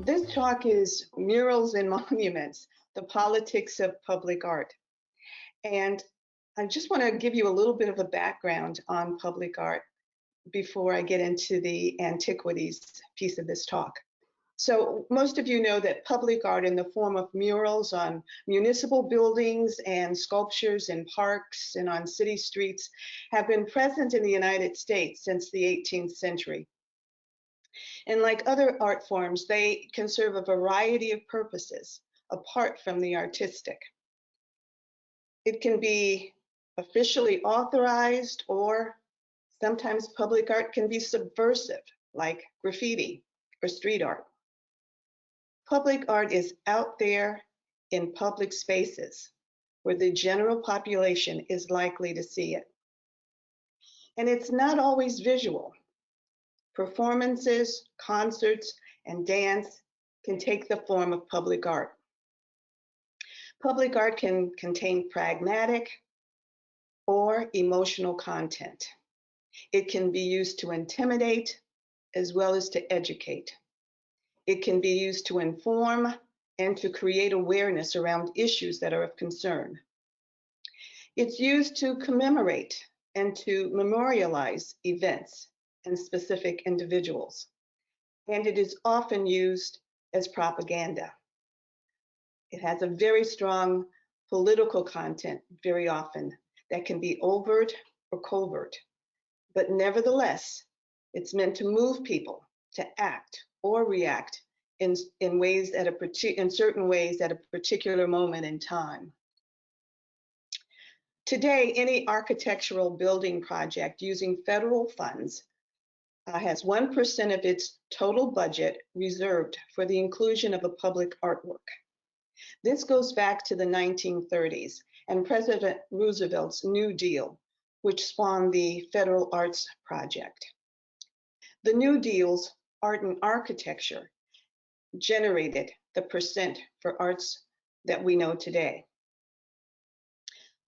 This talk is Murals and Monuments, the Politics of Public Art. And I just want to give you a little bit of a background on public art before I get into the antiquities piece of this talk. So most of you know that public art in the form of murals on municipal buildings and sculptures in parks and on city streets have been present in the United States since the 18th century. And like other art forms, they can serve a variety of purposes apart from the artistic. It can be officially authorized, or sometimes public art can be subversive, like graffiti or street art. Public art is out there in public spaces where the general population is likely to see it. And it's not always visual. Performances, concerts, and dance can take the form of public art. Public art can contain pragmatic or emotional content. It can be used to intimidate as well as to educate. It can be used to inform and to create awareness around issues that are of concern. It's used to commemorate and to memorialize events and specific individuals. And it is often used as propaganda. It has a very strong political content very often that can be overt or covert. But nevertheless, it's meant to move people to act or react in ways in certain ways at a particular moment in time. Today, any architectural building project using federal funds has 1% of its total budget reserved for the inclusion of a public artwork. This goes back to the 1930s and President Roosevelt's New Deal, which spawned the Federal Arts Project. The New Deal's art and architecture generated the percent for arts that we know today.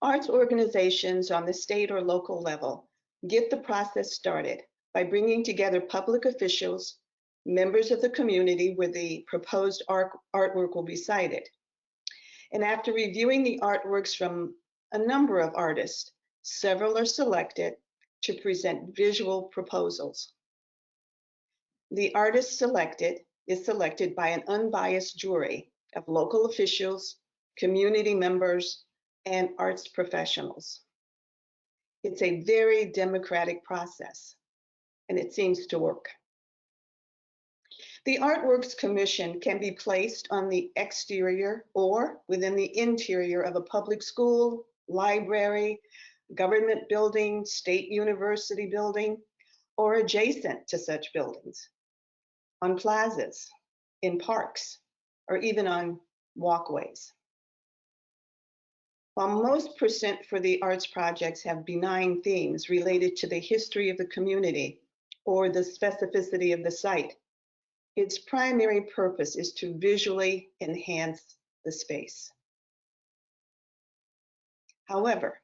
Arts organizations on the state or local level get the process started by bringing together public officials, members of the community where the proposed artwork will be cited. And after reviewing the artworks from a number of artists, several are selected to present visual proposals. The artist is selected by an unbiased jury of local officials, community members, and arts professionals. It's a very democratic process, and it seems to work. The artworks commission can be placed on the exterior or within the interior of a public school, library, government building, state university building, or adjacent to such buildings, on plazas, in parks, or even on walkways. While most percent for the arts projects have benign themes related to the history of the community or the specificity of the site, its primary purpose is to visually enhance the space. However,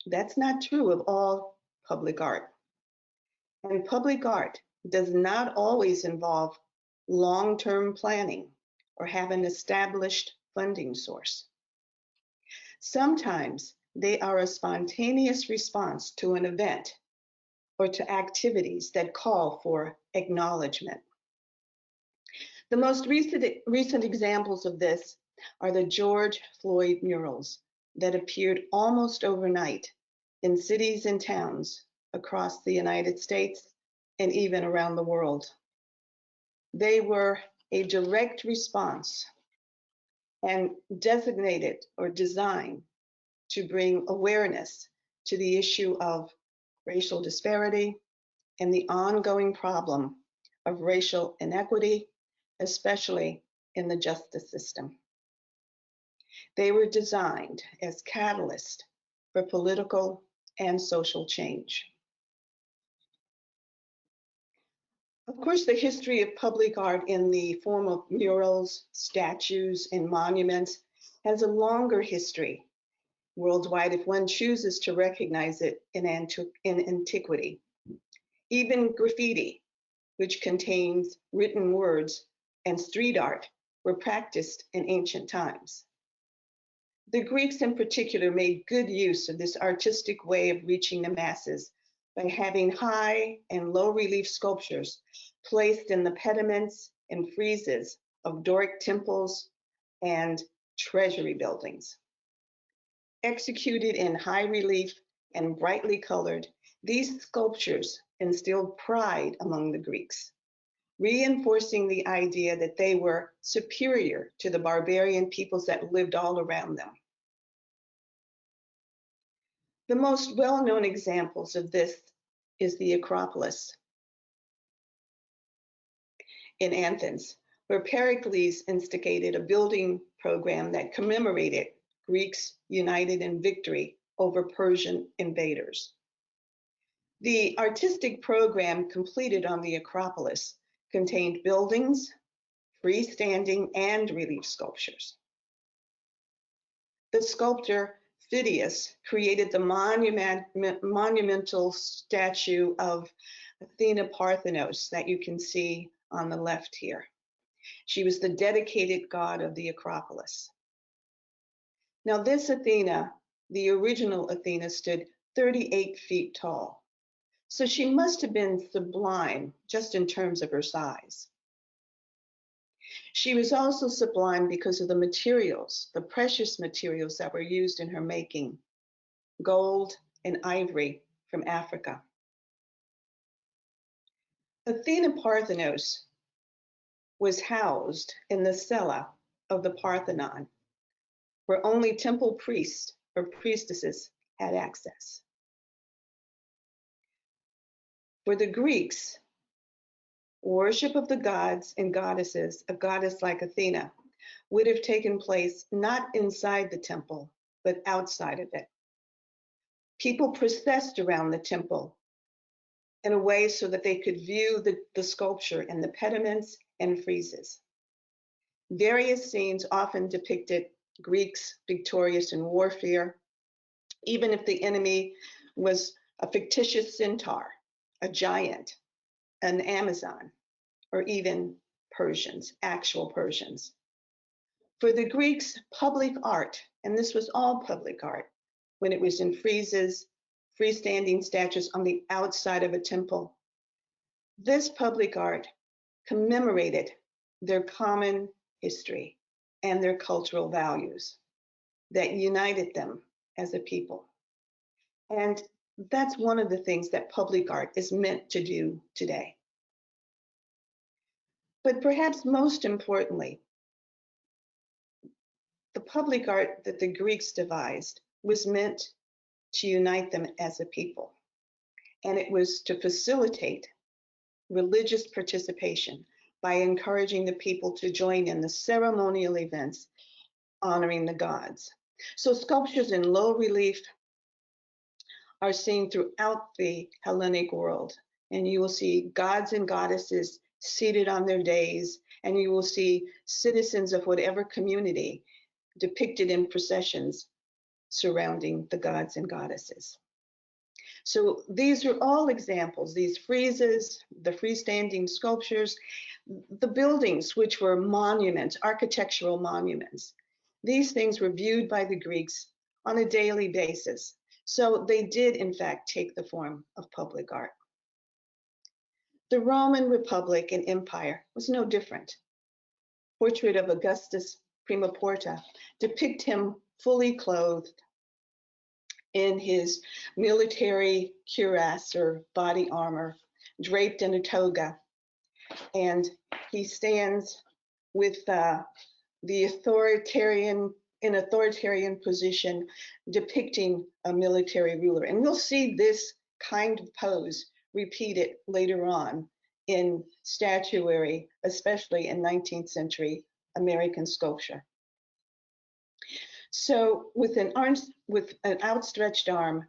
that's not true of all public art. And public art does not always involve long-term planning or have an established funding source. Sometimes they are a spontaneous response to an event or to activities that call for acknowledgement. The most recent examples of this are the George Floyd murals that appeared almost overnight in cities and towns across the United States and even around the world. They were a direct response and designated or designed to bring awareness to the issue of racial disparity and the ongoing problem of racial inequity, especially in the justice system. They were designed as catalysts for political and social change. Of course, the history of public art in the form of murals, statues, and monuments has a longer history worldwide if one chooses to recognize it in antiquity. Even graffiti, which contains written words, and street art were practiced in ancient times. The Greeks in particular made good use of this artistic way of reaching the masses by having high and low relief sculptures placed in the pediments and friezes of Doric temples and treasury buildings. Executed in high relief and brightly colored, these sculptures instilled pride among the Greeks, reinforcing the idea that they were superior to the barbarian peoples that lived all around them. The most well-known examples of this is the Acropolis in Athens, where Pericles instigated a building program that commemorated Greeks united in victory over Persian invaders. The artistic program completed on the Acropolis contained buildings, freestanding and relief sculptures. The sculptor Phidias created the monumental statue of Athena Parthenos that you can see on the left here. She was the dedicated god of the Acropolis. Now this Athena, the original Athena, stood 38 feet tall. So she must have been sublime just in terms of her size. She was also sublime because of the materials, the precious materials that were used in her making, gold and ivory from Africa. Athena Parthenos was housed in the cella of the Parthenon, where only temple priests or priestesses had access. For the Greeks, worship of the gods and goddesses, a goddess like Athena, would have taken place not inside the temple, but outside of it. People processed around the temple in a way so that they could view the sculpture in the pediments and friezes. Various scenes often depicted Greeks victorious in warfare, even if the enemy was a fictitious centaur, a giant, an Amazon, or even Persians, actual Persians. For the Greeks, public art, and this was all public art, when it was in friezes, freestanding statues on the outside of a temple, this public art commemorated their common history and their cultural values that united them as a people. And that's one of the things that public art is meant to do today. But perhaps most importantly, the public art that the Greeks devised was meant to unite them as a people. And it was to facilitate religious participation by encouraging the people to join in the ceremonial events honoring the gods. So sculptures in low relief are seen throughout the Hellenic world. And you will see gods and goddesses seated on their dais, and you will see citizens of whatever community depicted in processions surrounding the gods and goddesses. So these are all examples, these friezes, the freestanding sculptures, the buildings, which were monuments, architectural monuments. These things were viewed by the Greeks on a daily basis. So they did, in fact, take the form of public art. The Roman Republic and Empire was no different. Portrait of Augustus Prima Porta depict him fully clothed in his military cuirass or body armor, draped in a toga. And he stands with the authoritarian position depicting a military ruler. And we'll see this kind of pose repeated later on in statuary, especially in 19th century American sculpture. So with an outstretched arm,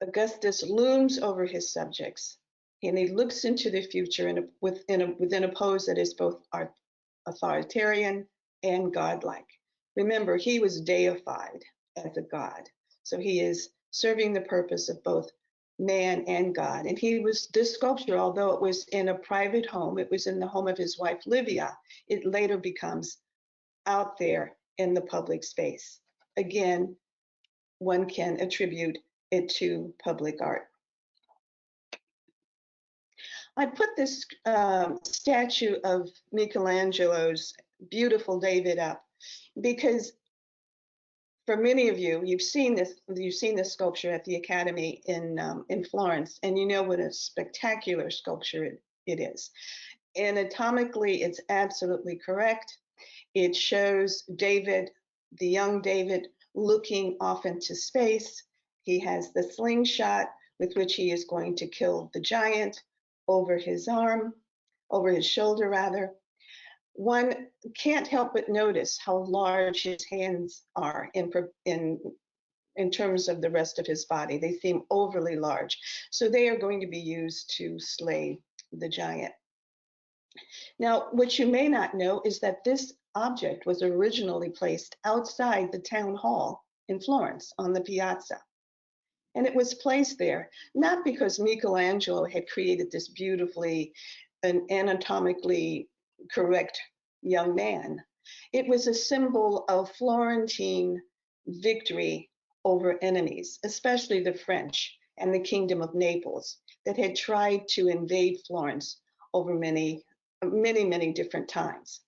Augustus looms over his subjects, and he looks into the future within a pose that is both authoritarian and godlike. Remember, he was deified as a god, so he is serving the purpose of both man and God. And this sculpture, although it was in a private home, it was in the home of his wife, Livia, it later becomes out there in the public space. Again, one can attribute it to public art. I put this statue of Michelangelo's beautiful David up because for many of you, you've seen this sculpture at the Academy in Florence, and you know what a spectacular sculpture it is. Anatomically, it's absolutely correct. It shows David, the young David, looking off into space. He has the slingshot with which he is going to kill the giant over his shoulder rather. One can't help but notice how large his hands are in terms of the rest of his body. They seem overly large. So they are going to be used to slay the giant. Now, what you may not know is that this object was originally placed outside the town hall in Florence on the piazza. And it was placed there, not because Michelangelo had created this beautifully and anatomically correct young man. It was a symbol of Florentine victory over enemies, especially the French and the Kingdom of Naples that had tried to invade Florence over many different times.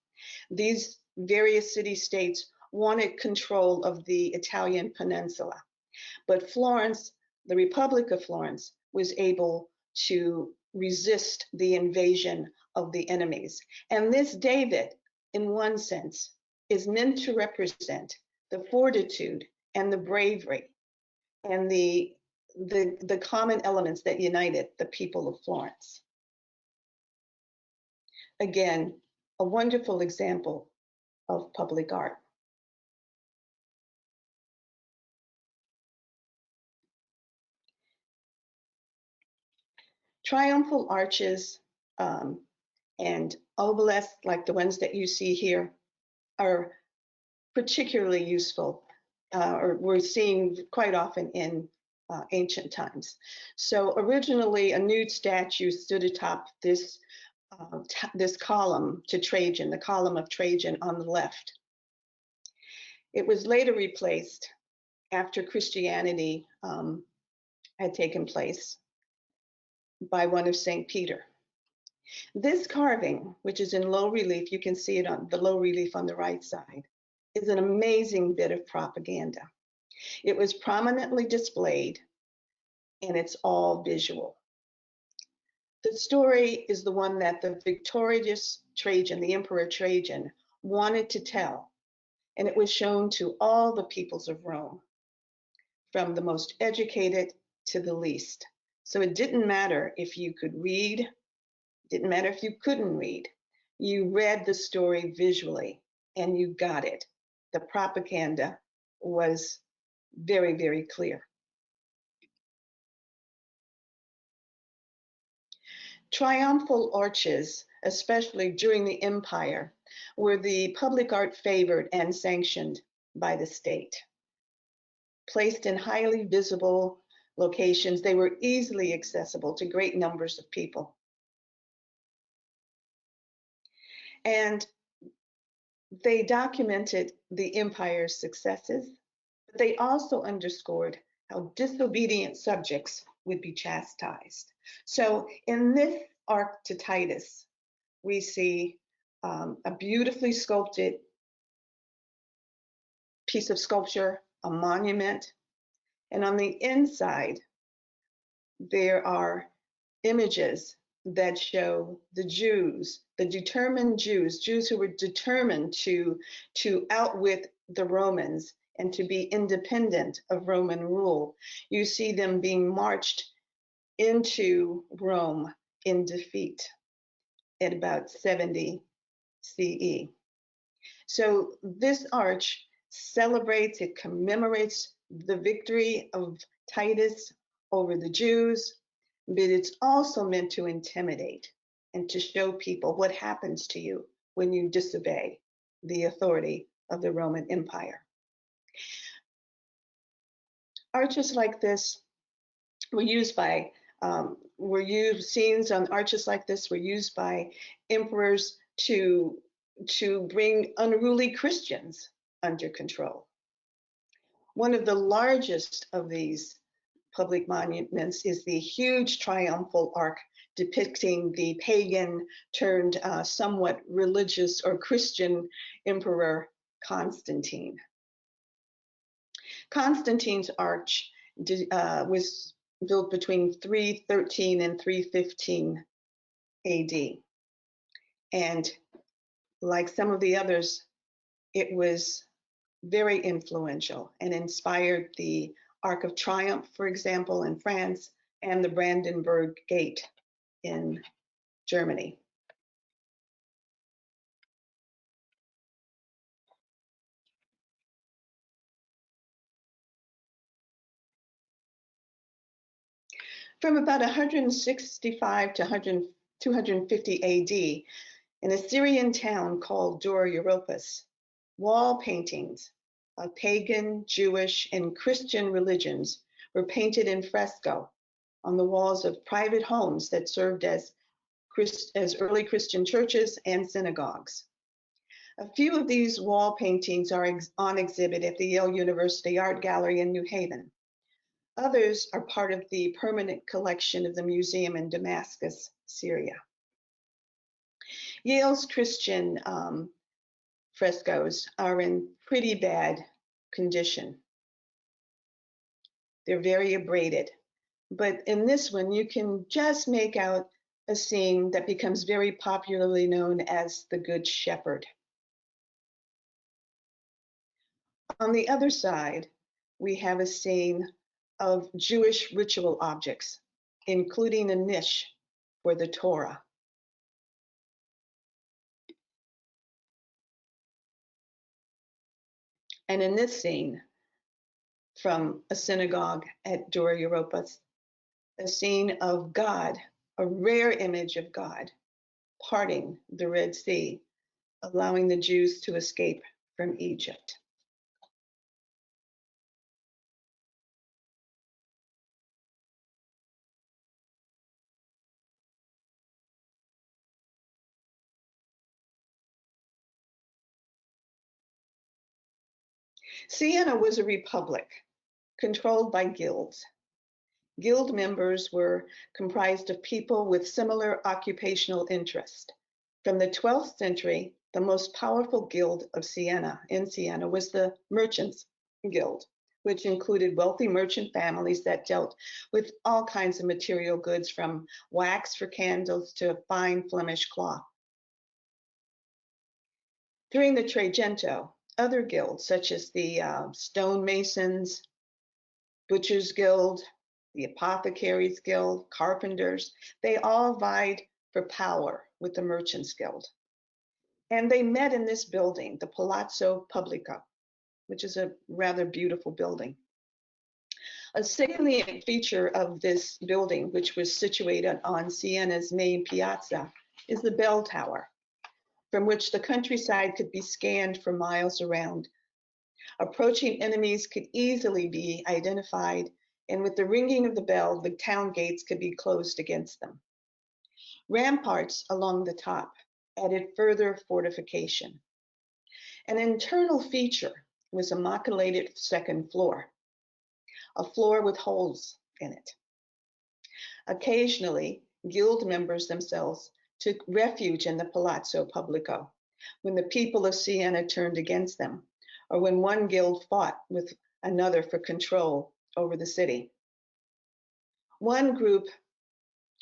These various city-states wanted control of the Italian peninsula, but Florence, the Republic of Florence, was able to resist the invasion of the enemies. And this David, in one sense, is meant to represent the fortitude and the bravery and the common elements that united the people of Florence. Again, a wonderful example of public art. Triumphal arches and obelisks, like the ones that you see here, are particularly useful, or we're seeing quite often in ancient times. So originally, a nude statue stood atop this column to Trajan, the column of Trajan on the left. It was later replaced after Christianity had taken place by one of St. Peter. This carving, which is in low relief, you can see it on the low relief on the right side, is an amazing bit of propaganda. It was prominently displayed, and it's all visual. The story is the one that the victorious Trajan, the Emperor Trajan, wanted to tell, and it was shown to all the peoples of Rome, from the most educated to the least. So it didn't matter if you could read, didn't matter if you couldn't read. You read the story visually and you got it. The propaganda was very, very clear. Triumphal arches, especially during the empire, were the public art favored and sanctioned by the state. Placed in highly visible locations, they were easily accessible to great numbers of people. And they documented the empire's successes, but they also underscored how disobedient subjects would be chastised. So in this arc to Titus, we see a beautifully sculpted piece of sculpture, a monument, and on the inside, there are images that show the Jews, the determined Jews who were determined to outwit the Romans and to be independent of Roman rule. You see them being marched into Rome in defeat at about 70 CE. So this arch celebrates, it commemorates the victory of Titus over the Jews, but it's also meant to intimidate and to show people what happens to you when you disobey the authority of the Roman Empire. Arches like this were used by, scenes on arches like this were used by emperors to bring unruly Christians under control. One of the largest of these public monuments is the huge Triumphal Arch depicting the pagan turned somewhat religious or Christian emperor Constantine. Constantine's arch was built between 313 and 315 AD. And like some of the others, it was very influential and inspired the Arc of Triumph, for example, in France, and the Brandenburg Gate in Germany. From about 165 to 250 AD, in a Syrian town called Dura Europos, wall paintings of pagan, Jewish, and Christian religions were painted in fresco on the walls of private homes that served as early Christian churches and synagogues. A few of these wall paintings are on exhibit at the Yale University Art Gallery in New Haven. Others are part of the permanent collection of the museum in Damascus, Syria. Yale's Christian frescoes are in pretty bad condition. They're very abraded. But in this one, you can just make out a scene that becomes very popularly known as the Good Shepherd. On the other side, we have a scene of Jewish ritual objects, including a niche for the Torah. And in this scene, from a synagogue at Dura Europos, a scene of God, a rare image of God, parting the Red Sea, allowing the Jews to escape from Egypt. Siena was a republic controlled by guilds. Guild members were comprised of people with similar occupational interest. From the 12th century, the most powerful guild of Siena was the Merchants Guild, which included wealthy merchant families that dealt with all kinds of material goods, from wax for candles to fine Flemish cloth. During the Trecento, other guilds, such as the stonemasons, Butchers Guild, the Apothecaries Guild, Carpenters, they all vied for power with the Merchants Guild. And they met in this building, the Palazzo Publico, which is a rather beautiful building. A salient feature of this building, which was situated on Siena's main piazza, is the bell tower, from which the countryside could be scanned for miles around. Approaching enemies could easily be identified, and with the ringing of the bell, the town gates could be closed against them. Ramparts along the top added further fortification. An internal feature was a machicolated second floor, a floor with holes in it. Occasionally, guild members themselves took refuge in the Palazzo Publico when the people of Siena turned against them, or when one guild fought with another for control over the city. One group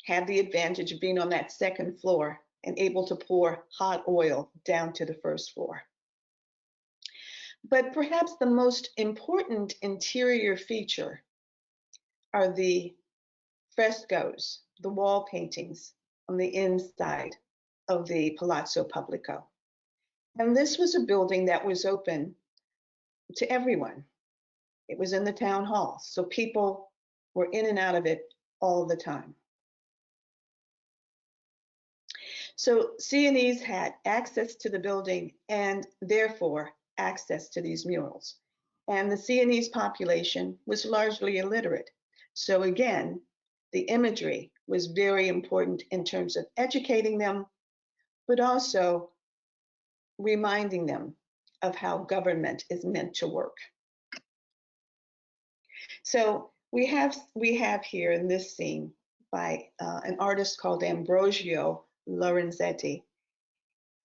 had the advantage of being on that second floor and able to pour hot oil down to the first floor. But perhaps the most important interior feature are the frescoes, the wall paintings on the inside of the Palazzo Publico. And this was a building that was open to everyone. It was in the town hall, so people were in and out of it all the time. So Sienese had access to the building and therefore access to these murals. And the Sienese population was largely illiterate. So again, the imagery was very important in terms of educating them, but also reminding them of how government is meant to work. So we have here in this scene by an artist called Ambrosio Lorenzetti,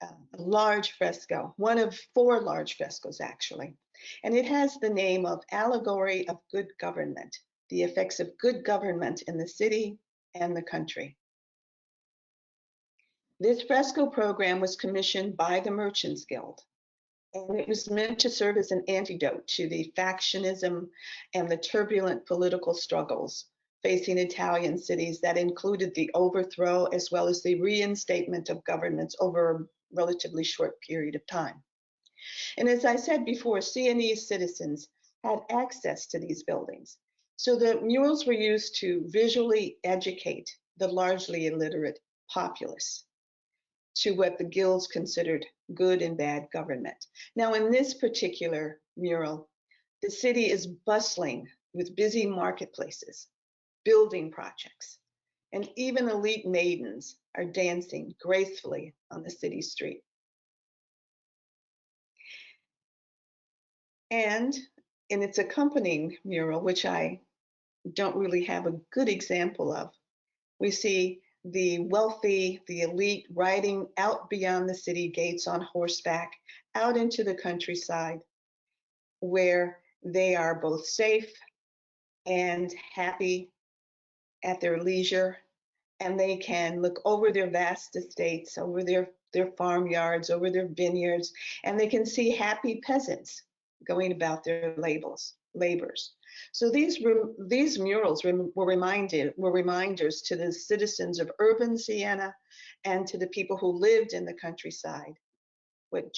a large fresco, one of 4 large frescoes actually. And it has the name of Allegory of Good Government, the effects of good government in the city and the country. This fresco program was commissioned by the Merchants Guild, and it was meant to serve as an antidote to the factionism and the turbulent political struggles facing Italian cities that included the overthrow as well as the reinstatement of governments over a relatively short period of time. And as I said before, Sienese citizens had access to these buildings. So the murals were used to visually educate the largely illiterate populace to what the guilds considered good and bad government. Now, in this particular mural, the city is bustling with busy marketplaces, building projects, and even elite maidens are dancing gracefully on the city street. And in its accompanying mural, which I don't really have a good example of, we see the wealthy, the elite riding out beyond the city gates on horseback, out into the countryside, where they are both safe and happy at their leisure, and they can look over their vast estates, over their farmyards, over their vineyards, and they can see happy peasants going about their labors. So these murals were reminders to the citizens of urban Siena and to the people who lived in the countryside that a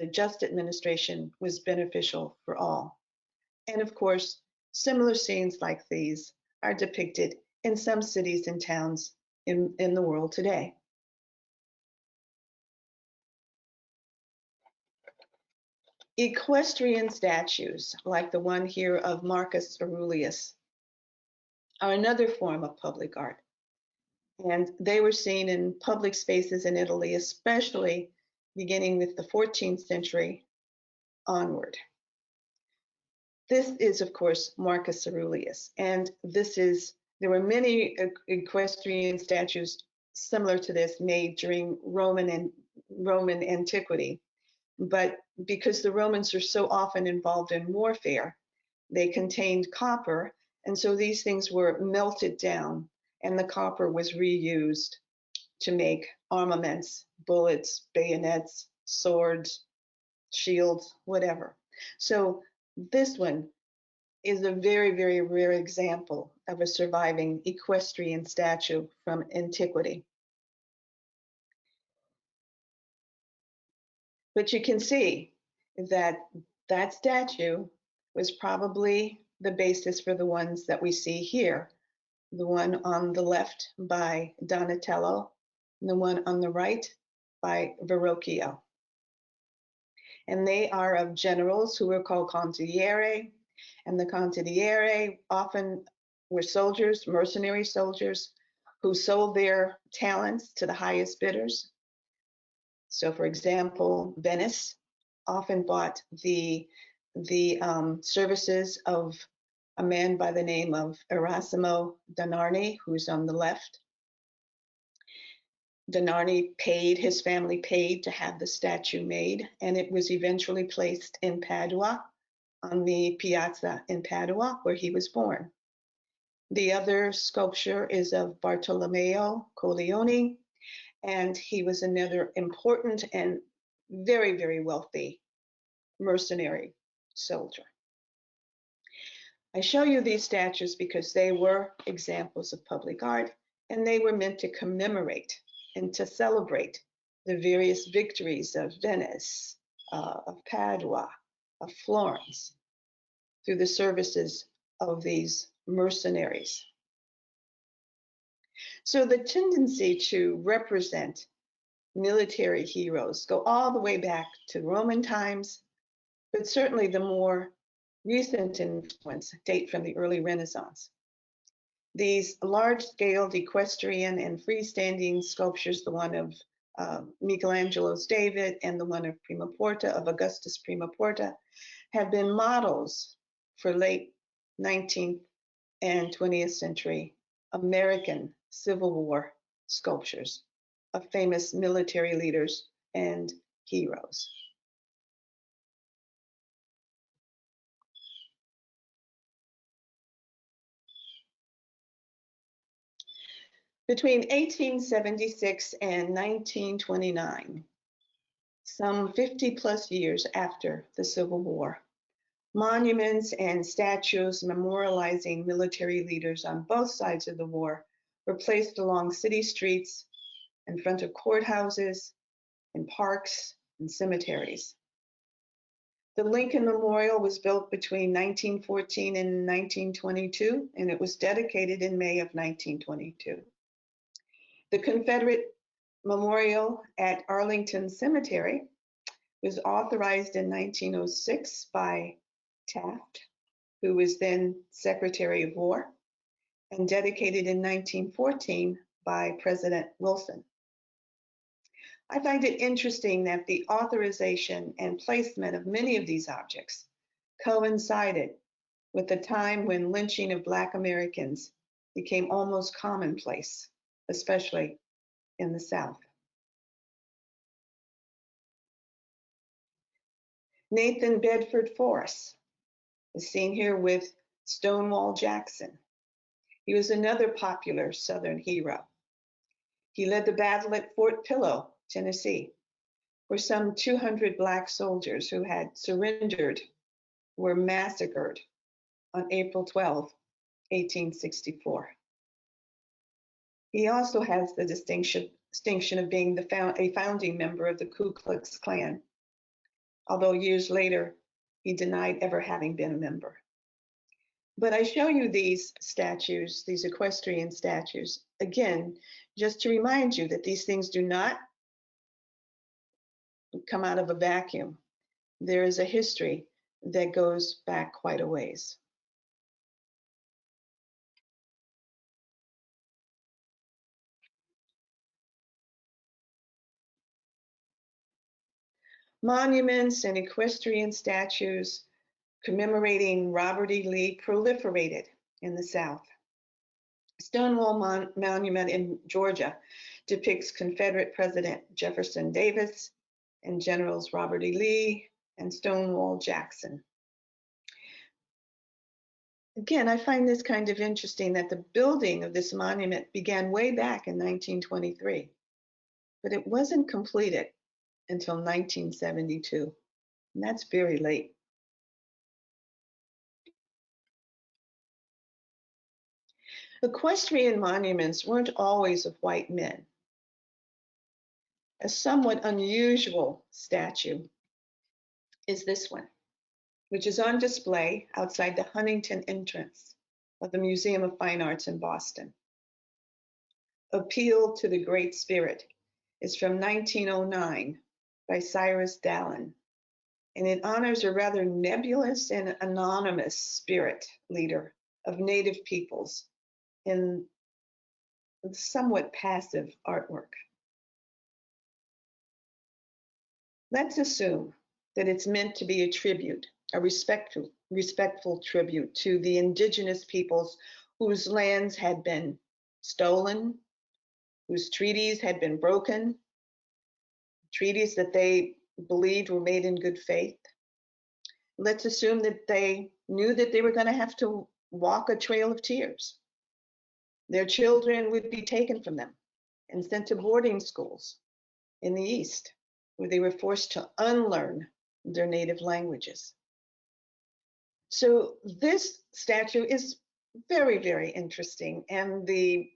just administration was beneficial for all. And of course, similar scenes like these are depicted in some cities and towns in the world today. Equestrian statues, like the one here of Marcus Aurelius, are another form of public art. And they were seen in public spaces in Italy, especially beginning with the 14th century onward. This is, of course, Marcus Aurelius. And there were many equestrian statues similar to this made during Roman antiquity. But because the Romans are so often involved in warfare, they contained copper, and so these things were melted down, and the copper was reused to make armaments, bullets, bayonets, swords, shields, whatever. So this one is a very, very rare example of a surviving equestrian statue from antiquity. But you can see that that statue was probably the basis for the ones that we see here. The one on the left by Donatello, and the one on the right by Verrocchio. And they are of generals who were called consigliere, and the consigliere often were soldiers, mercenary soldiers, who sold their talents to the highest bidders. So for example, Venice often bought the services of a man by the name of Erasmo da Narni, who's on the left. Da Narni his family paid to have the statue made, and it was eventually placed in Padua, on the piazza in Padua, where he was born. The other sculpture is of Bartolomeo Colleoni, and he was another important and very, very wealthy mercenary soldier. I show you these statues because they were examples of public art, and they were meant to commemorate and to celebrate the various victories of Venice, of Padua, of Florence, through the services of these mercenaries. So the tendency to represent military heroes go all the way back to Roman times, but certainly the more recent influence date from the early Renaissance. These large-scaled equestrian and freestanding sculptures, the one of Michelangelos David and the one of Prima Porta, of Augustus Prima Porta, have been models for late 19th and 20th century American Civil War sculptures of famous military leaders and heroes. Between 1876 and 1929, some 50 plus years after the Civil War, monuments and statues memorializing military leaders on both sides of the war were placed along city streets, in front of courthouses, in parks, and cemeteries. The Lincoln Memorial was built between 1914 and 1922, and it was dedicated in May of 1922. The Confederate Memorial at Arlington Cemetery was authorized in 1906 by Taft, who was then Secretary of War, and dedicated in 1914 by President Wilson. I find it interesting that the authorization and placement of many of these objects coincided with the time when lynching of Black Americans became almost commonplace, especially in the South. Nathan Bedford Forrest is seen here with Stonewall Jackson. He was another popular Southern hero. He led the battle at Fort Pillow, Tennessee, where some 200 Black soldiers who had surrendered were massacred on April 12, 1864. He also has the distinction of being a founding member of the Ku Klux Klan, although years later he denied ever having been a member. But I show you these statues, these equestrian statues, again, just to remind you that these things do not come out of a vacuum. There is a history that goes back quite a ways. Monuments and equestrian statues commemorating Robert E. Lee proliferated in the South. Stonewall Monument in Georgia depicts Confederate President Jefferson Davis and Generals Robert E. Lee and Stonewall Jackson. Again, I find this kind of interesting that the building of this monument began way back in 1923, but it wasn't completed until 1972, and that's very late. Equestrian monuments weren't always of white men. A somewhat unusual statue is this one, which is on display outside the Huntington entrance of the Museum of Fine Arts in Boston. Appeal to the Great Spirit is from 1909 by Cyrus Dallin, and it honors a rather nebulous and anonymous spirit leader of native peoples in somewhat passive artwork. Let's assume that it's meant to be a tribute, a respectful tribute to the indigenous peoples whose lands had been stolen, whose treaties had been broken, treaties that they believed were made in good faith. Let's assume that they knew that they were going to have to walk a trail of tears. Their children would be taken from them and sent to boarding schools in the East, where they were forced to unlearn their native languages. So this statue is very, very interesting, and the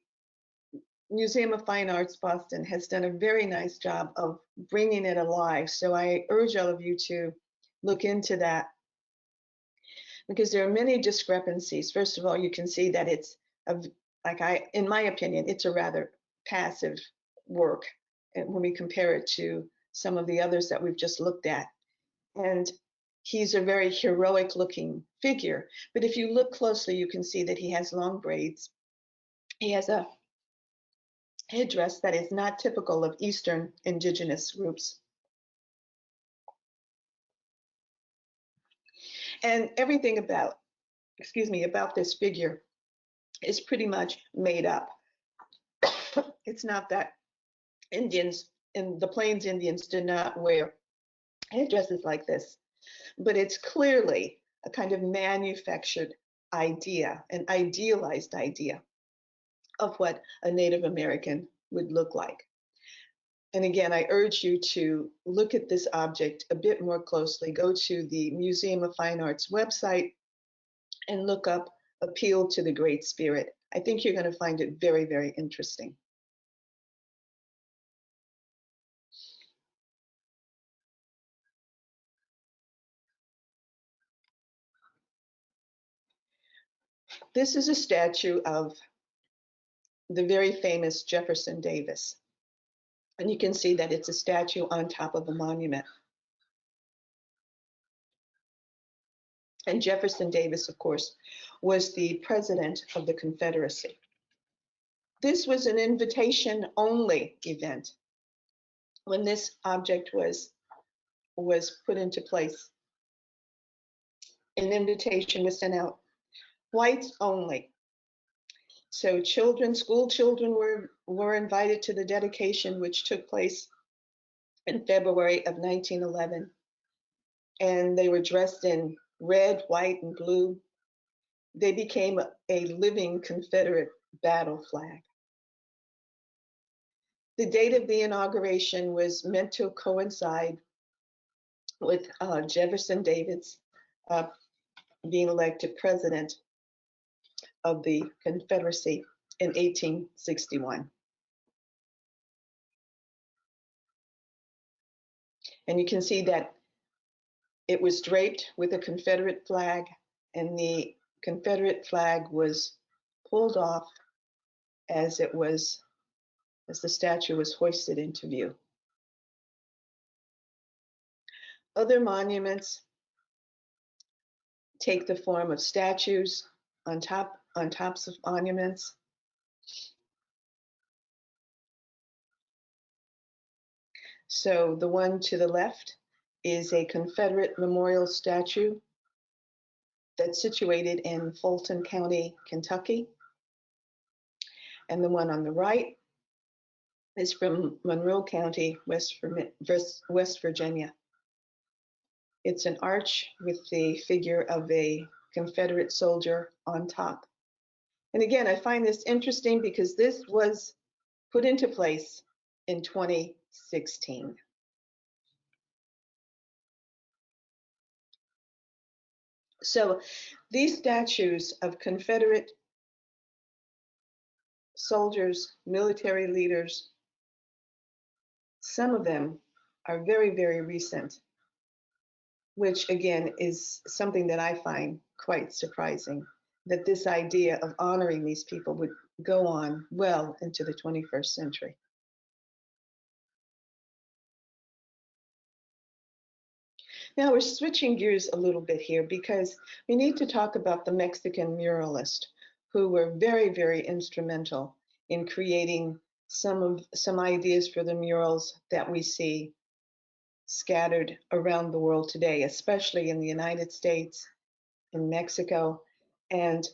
Museum of Fine Arts Boston has done a very nice job of bringing it alive. So I urge all of you to look into that, because there are many discrepancies. First of all, you can see that it's in my opinion, it's a rather passive work when we compare it to some of the others that we've just looked at. And he's a very heroic looking figure. But if you look closely, you can see that he has long braids. He has a headdress that is not typical of Eastern indigenous groups. And everything about this figure is pretty much made up. It's not that Indians in the Plains Indians did not wear headdresses like this, but it's clearly a kind of manufactured idea, an idealized idea of what a Native American would look like. And again, I urge you to look at this object a bit more closely. Go to the Museum of Fine Arts website and look up Appeal to the Great Spirit. I think you're going to find it very, very interesting. This is a statue of the very famous Jefferson Davis. And you can see that it's a statue on top of a monument. And Jefferson Davis, of course, was the president of the Confederacy. This was an invitation-only event when this object was put into place. An invitation was sent out, whites only. So children, school children were invited to the dedication, which took place in February of 1911. And they were dressed in red, white, and blue. They became a living Confederate battle flag. The date of the inauguration was meant to coincide with Jefferson Davis being elected president of the Confederacy in 1861. And you can see that it was draped with a Confederate flag, and the Confederate flag was pulled off as the statue was hoisted into view. Other monuments take the form of statues on tops of monuments. So the one to the left is a Confederate memorial statue that's situated in Fulton County, Kentucky. And the one on the right is from Monroe County, West Virginia. It's an arch with the figure of a Confederate soldier on top. And again, I find this interesting because this was put into place in 2016. So these statues of Confederate soldiers, military leaders, some of them are very, very recent, which again is something that I find quite surprising, that this idea of honoring these people would go on well into the 21st century. Now we're switching gears a little bit here because we need to talk about the Mexican muralists who were very, very instrumental in creating some ideas for the murals that we see scattered around the world today, especially in the United States, in Mexico. And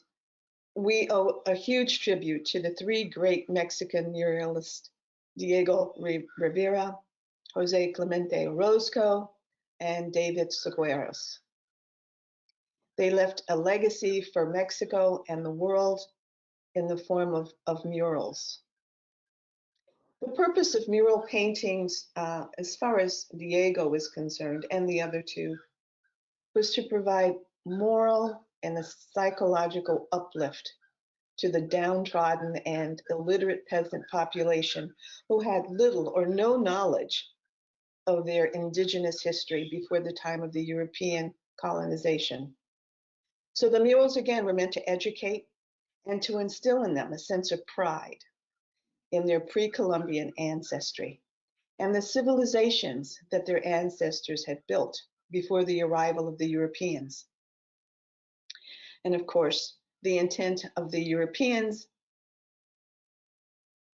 we owe a huge tribute to the three great Mexican muralists, Diego Rivera, Jose Clemente Orozco, and David Segueros. They left a legacy for Mexico and the world in the form of murals. The purpose of mural paintings, as far as Diego was concerned, and the other two, was to provide moral and a psychological uplift to the downtrodden and illiterate peasant population who had little or no knowledge of their indigenous history before the time of the European colonization. So the murals, again, were meant to educate and to instill in them a sense of pride in their pre-Columbian ancestry and the civilizations that their ancestors had built before the arrival of the Europeans. And of course, the intent of the Europeans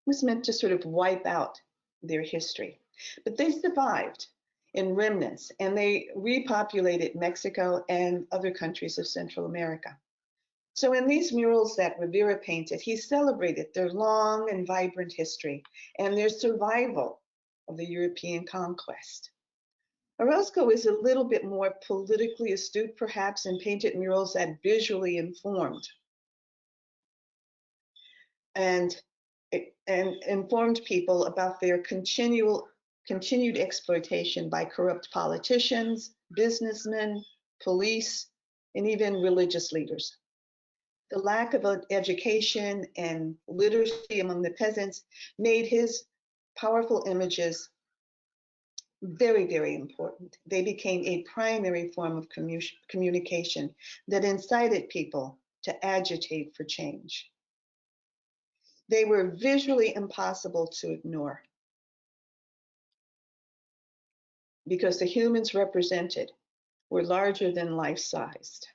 was meant to sort of wipe out their history. But they survived in remnants, and they repopulated Mexico and other countries of Central America. So in these murals that Rivera painted, he celebrated their long and vibrant history and their survival of the European conquest. Orozco is a little bit more politically astute, perhaps, and painted murals that visually informed and informed people about their continued exploitation by corrupt politicians, businessmen, police, and even religious leaders. The lack of education and literacy among the peasants made his powerful images very, very important. They became a primary form of communication that incited people to agitate for change. They were visually impossible to ignore because the humans represented were larger than life-sized.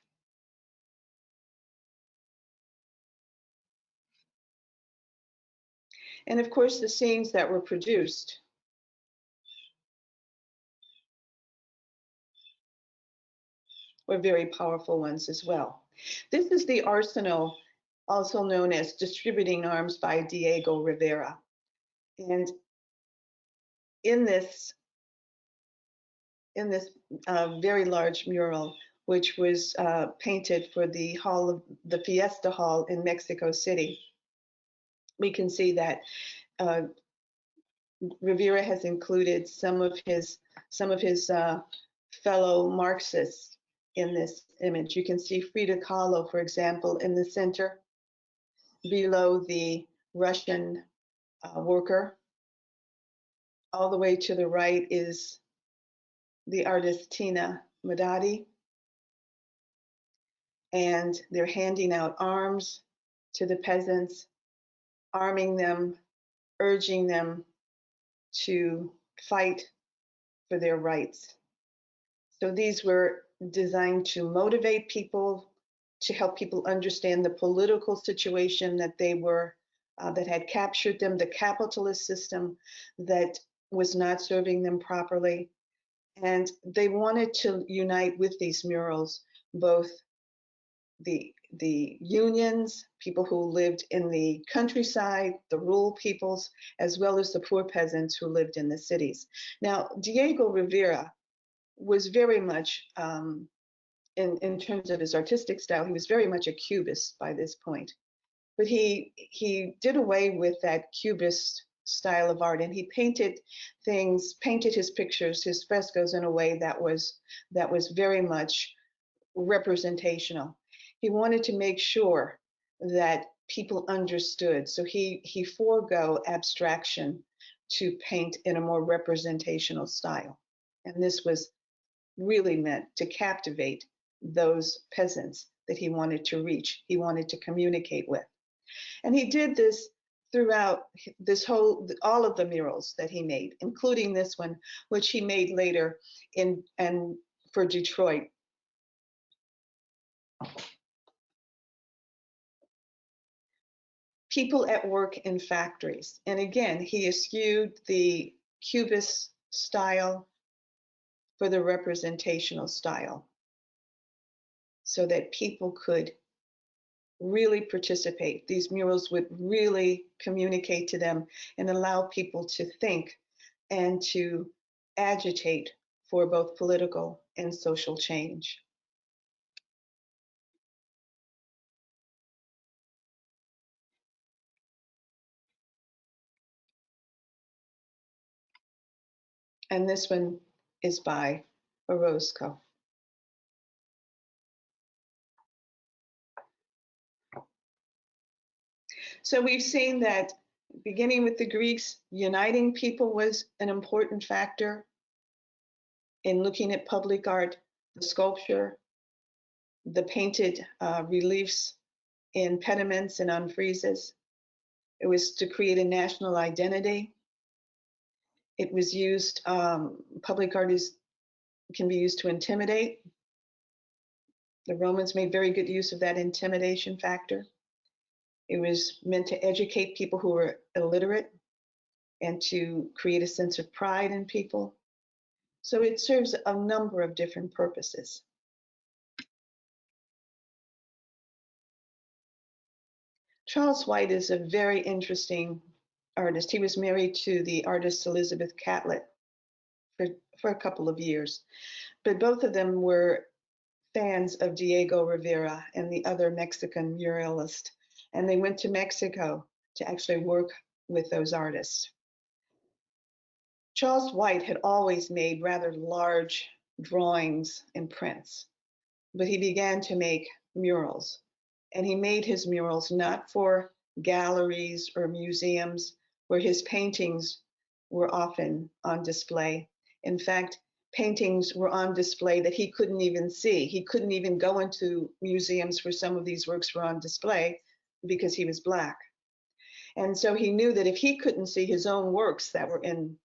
And of course, the scenes that were produced were very powerful ones as well. This is the arsenal, also known as Distributing Arms by Diego Rivera. And in this very large mural, which was painted for the Fiesta Hall in Mexico City, we can see that Rivera has included some of his fellow Marxists in this image. You can see Frida Kahlo, for example, in the center, below the Russian worker. All the way to the right is the artist Tina Madadi. And they're handing out arms to the peasants, arming them, urging them to fight for their rights. So these were designed to motivate people, to help people understand the political situation that they were, that had captured them, the capitalist system that was not serving them properly. And they wanted to unite with these murals, both the unions, people who lived in the countryside, the rural peoples, as well as the poor peasants who lived in the cities. Now, Diego Rivera was very much, in terms of his artistic style, he was very much a cubist by this point. But he did away with that cubist style of art, and he painted his pictures, his frescoes, in a way that was very much representational. He wanted to make sure that people understood. So he forego abstraction to paint in a more representational style. And this was really meant to captivate those peasants that he wanted to reach, he wanted to communicate with. And he did this throughout all of the murals that he made, including this one, which he made later for Detroit. People at work in factories. And again, he eschewed the Cubist style for the representational style so that people could really participate. These murals would really communicate to them and allow people to think and to agitate for both political and social change. And this one is by Orozco. So we've seen that beginning with the Greeks, uniting people was an important factor in looking at public art, the sculpture, the painted reliefs in pediments and on friezes. It was to create a national identity. It was used, public art is can be used to intimidate. The Romans made very good use of that intimidation factor. It was meant to educate people who were illiterate and to create a sense of pride in people. So it serves a number of different purposes. Charles White is a very interesting artist. He was married to the artist Elizabeth Catlett for a couple of years, but both of them were fans of Diego Rivera and the other Mexican muralist, and they went to Mexico to actually work with those artists. Charles White had always made rather large drawings and prints, but he began to make murals. And he made his murals not for galleries or museums where his paintings were often on display. In fact, paintings were on display that he couldn't even see. He couldn't even go into museums where some of these works were on display because he was Black. And so he knew that if he couldn't see his own works that were in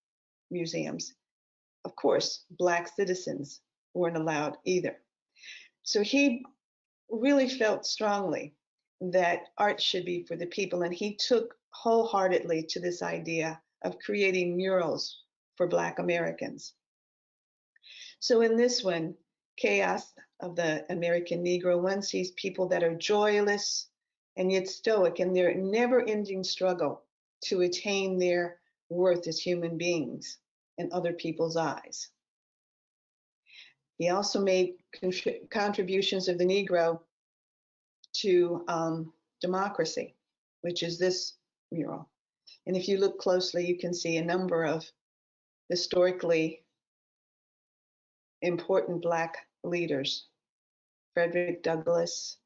museums, of course, Black citizens weren't allowed either. So he really felt strongly that art should be for the people, and he took wholeheartedly to this idea of creating murals for Black Americans. So in this one, Chaos of the American Negro, one sees people that are joyless and yet stoic in their never-ending struggle to attain their worth as human beings in other people's eyes. He also made contributions of the Negro to democracy, which is this mural. And if you look closely, you can see a number of historically important Black leaders: Frederick Douglass,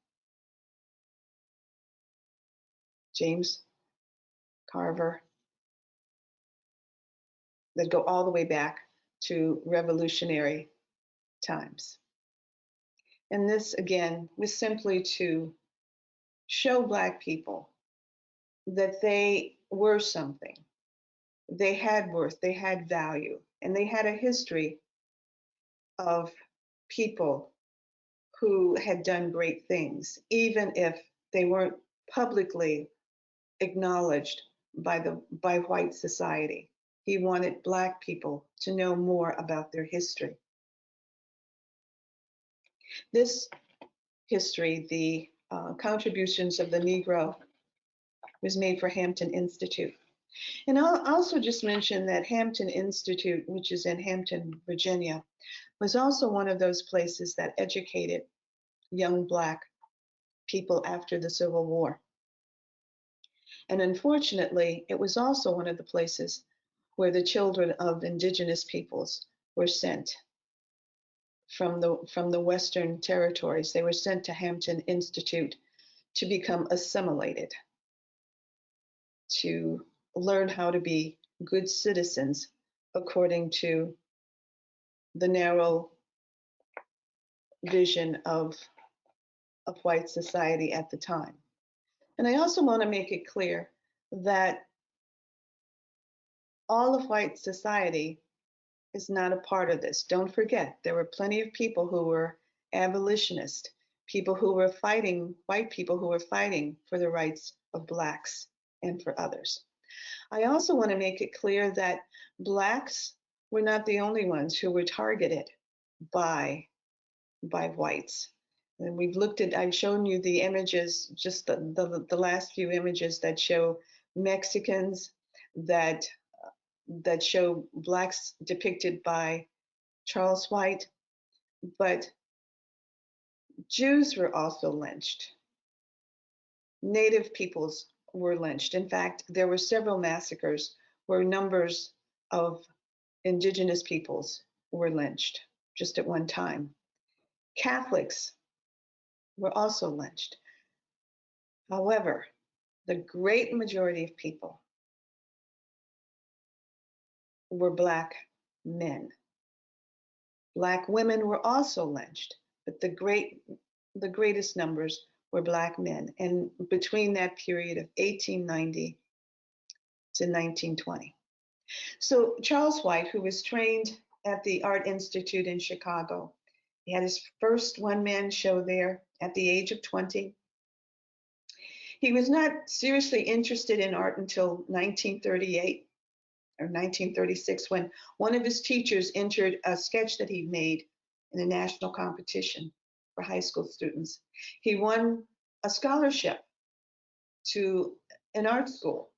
James Carver, that go all the way back to revolutionary times. And this, again, was simply to show Black people that they were something. They had worth, they had value, and they had a history of people who had done great things, even if they weren't publicly acknowledged by white society. He wanted Black people to know more about their history. This history, the contributions of the Negro, was made for Hampton Institute. And I'll also just mention that Hampton Institute, which is in Hampton, Virginia, was also one of those places that educated young Black people after the Civil War. And unfortunately, it was also one of the places where the children of indigenous peoples were sent from the Western territories. They were sent to Hampton Institute to become assimilated, to learn how to be good citizens according to the narrow vision of white society at the time. And I also want to make it clear that all of white society is not a part of this. Don't forget, there were plenty of people who were abolitionists, people who were fighting, white people who were fighting for the rights of Blacks and for others. I also want to make it clear that Blacks were not the only ones who were targeted by whites. And we've looked at, I've shown you the images, just the last few images that show Mexicans, that show Blacks depicted by Charles White, but Jews were also lynched. Native peoples were lynched. In fact, there were several massacres where numbers of indigenous peoples were lynched just at one time. Catholics were also lynched. However, the great majority of people were Black men. Black women were also lynched, but the greatest numbers were Black men, and between that period of 1890 to 1920. So Charles White, who was trained at the Art Institute in Chicago. He had his first one-man show there at the age of 20. He was not seriously interested in art until 1938 or 1936, when one of his teachers entered a sketch that he made in a national competition for high school students. He won a scholarship to an art school.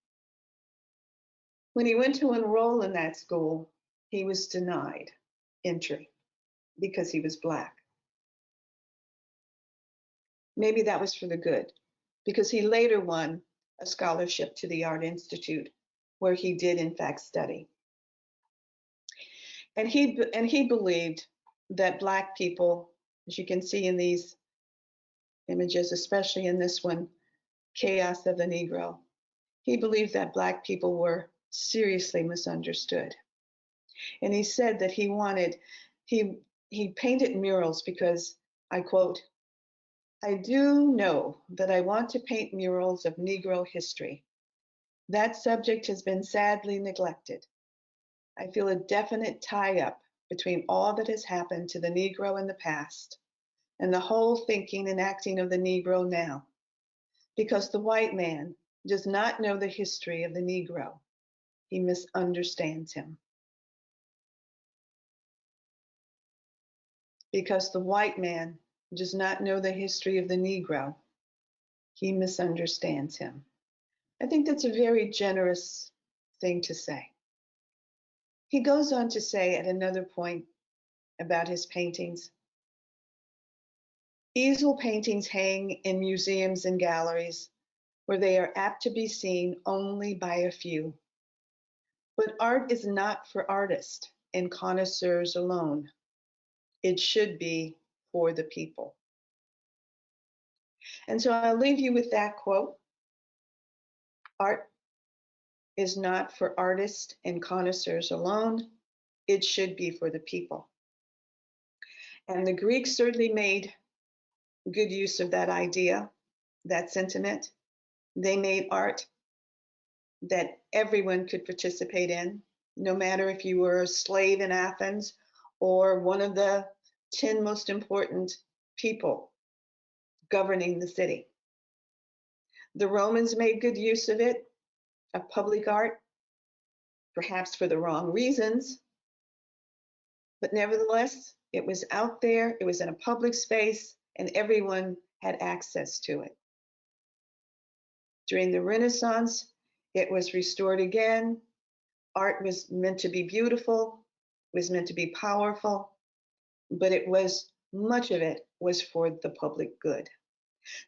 When he went to enroll in that school, he was denied entry because he was Black. Maybe that was for the good, because he later won a scholarship to the Art Institute, where he did in fact study. And he believed that Black people, as you can see in these images, especially in this one, Chaos of the Negro, he believed that Black people were seriously misunderstood. And he said that he painted murals because, I quote, "I do know that I want to paint murals of Negro history. That subject has been sadly neglected. I feel a definite tie-up between all that has happened to the Negro in the past and the whole thinking and acting of the Negro now, because the white man does not know the history of the Negro. He misunderstands him." Because the white man does not know the history of the Negro, he misunderstands him. I think that's a very generous thing to say. He goes on to say at another point about his paintings, "Easel paintings hang in museums and galleries where they are apt to be seen only by a few. But art is not for artists and connoisseurs alone. It should be for the people." And so I'll leave you with that quote. Art is not for artists and connoisseurs alone. It should be for the people. And the Greeks certainly made good use of that idea, that sentiment. They made art that everyone could participate in, no matter if you were a slave in Athens or one of the 10 most important people governing the city. The Romans made good use of it, of public art, perhaps for the wrong reasons, but nevertheless, it was out there, it was in a public space, and everyone had access to it. During the Renaissance, it was restored again. Art was meant to be beautiful, was meant to be powerful, but much of it was for the public good.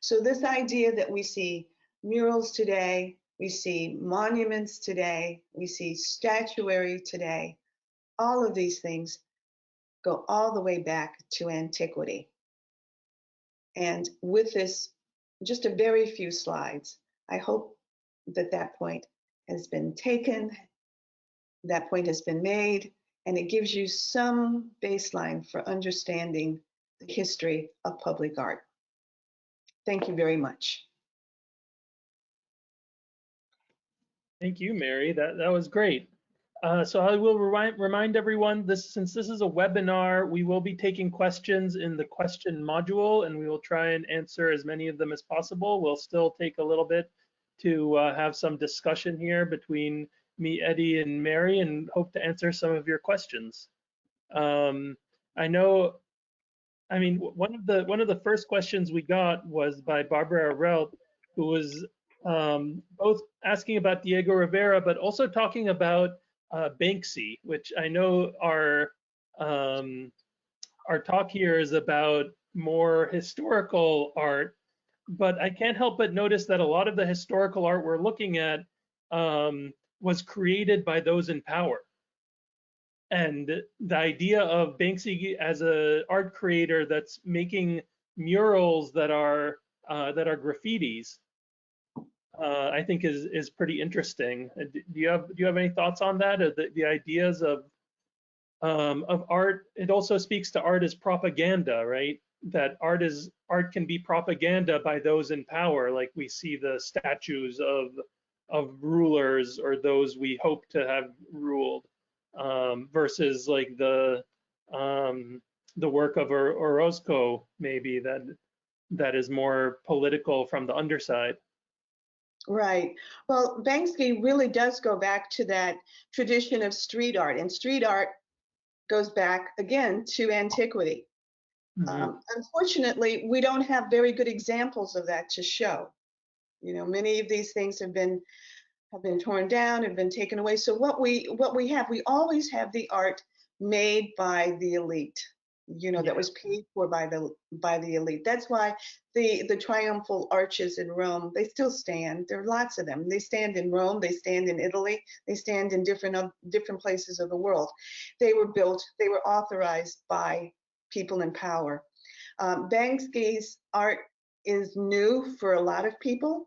So this idea that we see murals today, we see monuments today, we see statuary today, all of these things go all the way back to antiquity. And with this, just a very few slides, I hope that that point has been taken, that point has been made, and it gives you some baseline for understanding the history of public art. Thank you very much. Thank you, Mary. That was great. So I will remind everyone, since this is a webinar, we will be taking questions in the question module, and we will try and answer as many of them as possible. We'll still take a little bit to have some discussion here between me, Eddie, and Mary, and hope to answer some of your questions. I know, I mean, one of the first questions we got was by Barbara Relt, who was both asking about Diego Rivera, but also talking about Banksy, which I know our talk here is about more historical art, but I can't help but notice that a lot of the historical art we're looking at was created by those in power. And the idea of Banksy as an art creator that's making murals that are graffitis, I think is pretty interesting. Do you have any thoughts on that? Or the ideas of art? It also speaks to art as propaganda, right? That art can be propaganda by those in power, like we see the statues of rulers or those we hope to have ruled. versus like the work of Orozco, maybe that is more political from the underside. Right. Well, Banksy really does go back to that tradition of street art, and street art goes back again to antiquity. Mm-hmm. Unfortunately, we don't have very good examples of that to show. You know, many of these things have been torn down, have been taken away. So what we always have the art made by the elite, you know, that was paid for by the elite. That's why the Triumphal Arches in Rome, they still stand. There are lots of them. They stand in Rome, they stand in Italy, they stand in different places of the world. They were built, they were authorized by people in power. Banksy's art is new for a lot of people,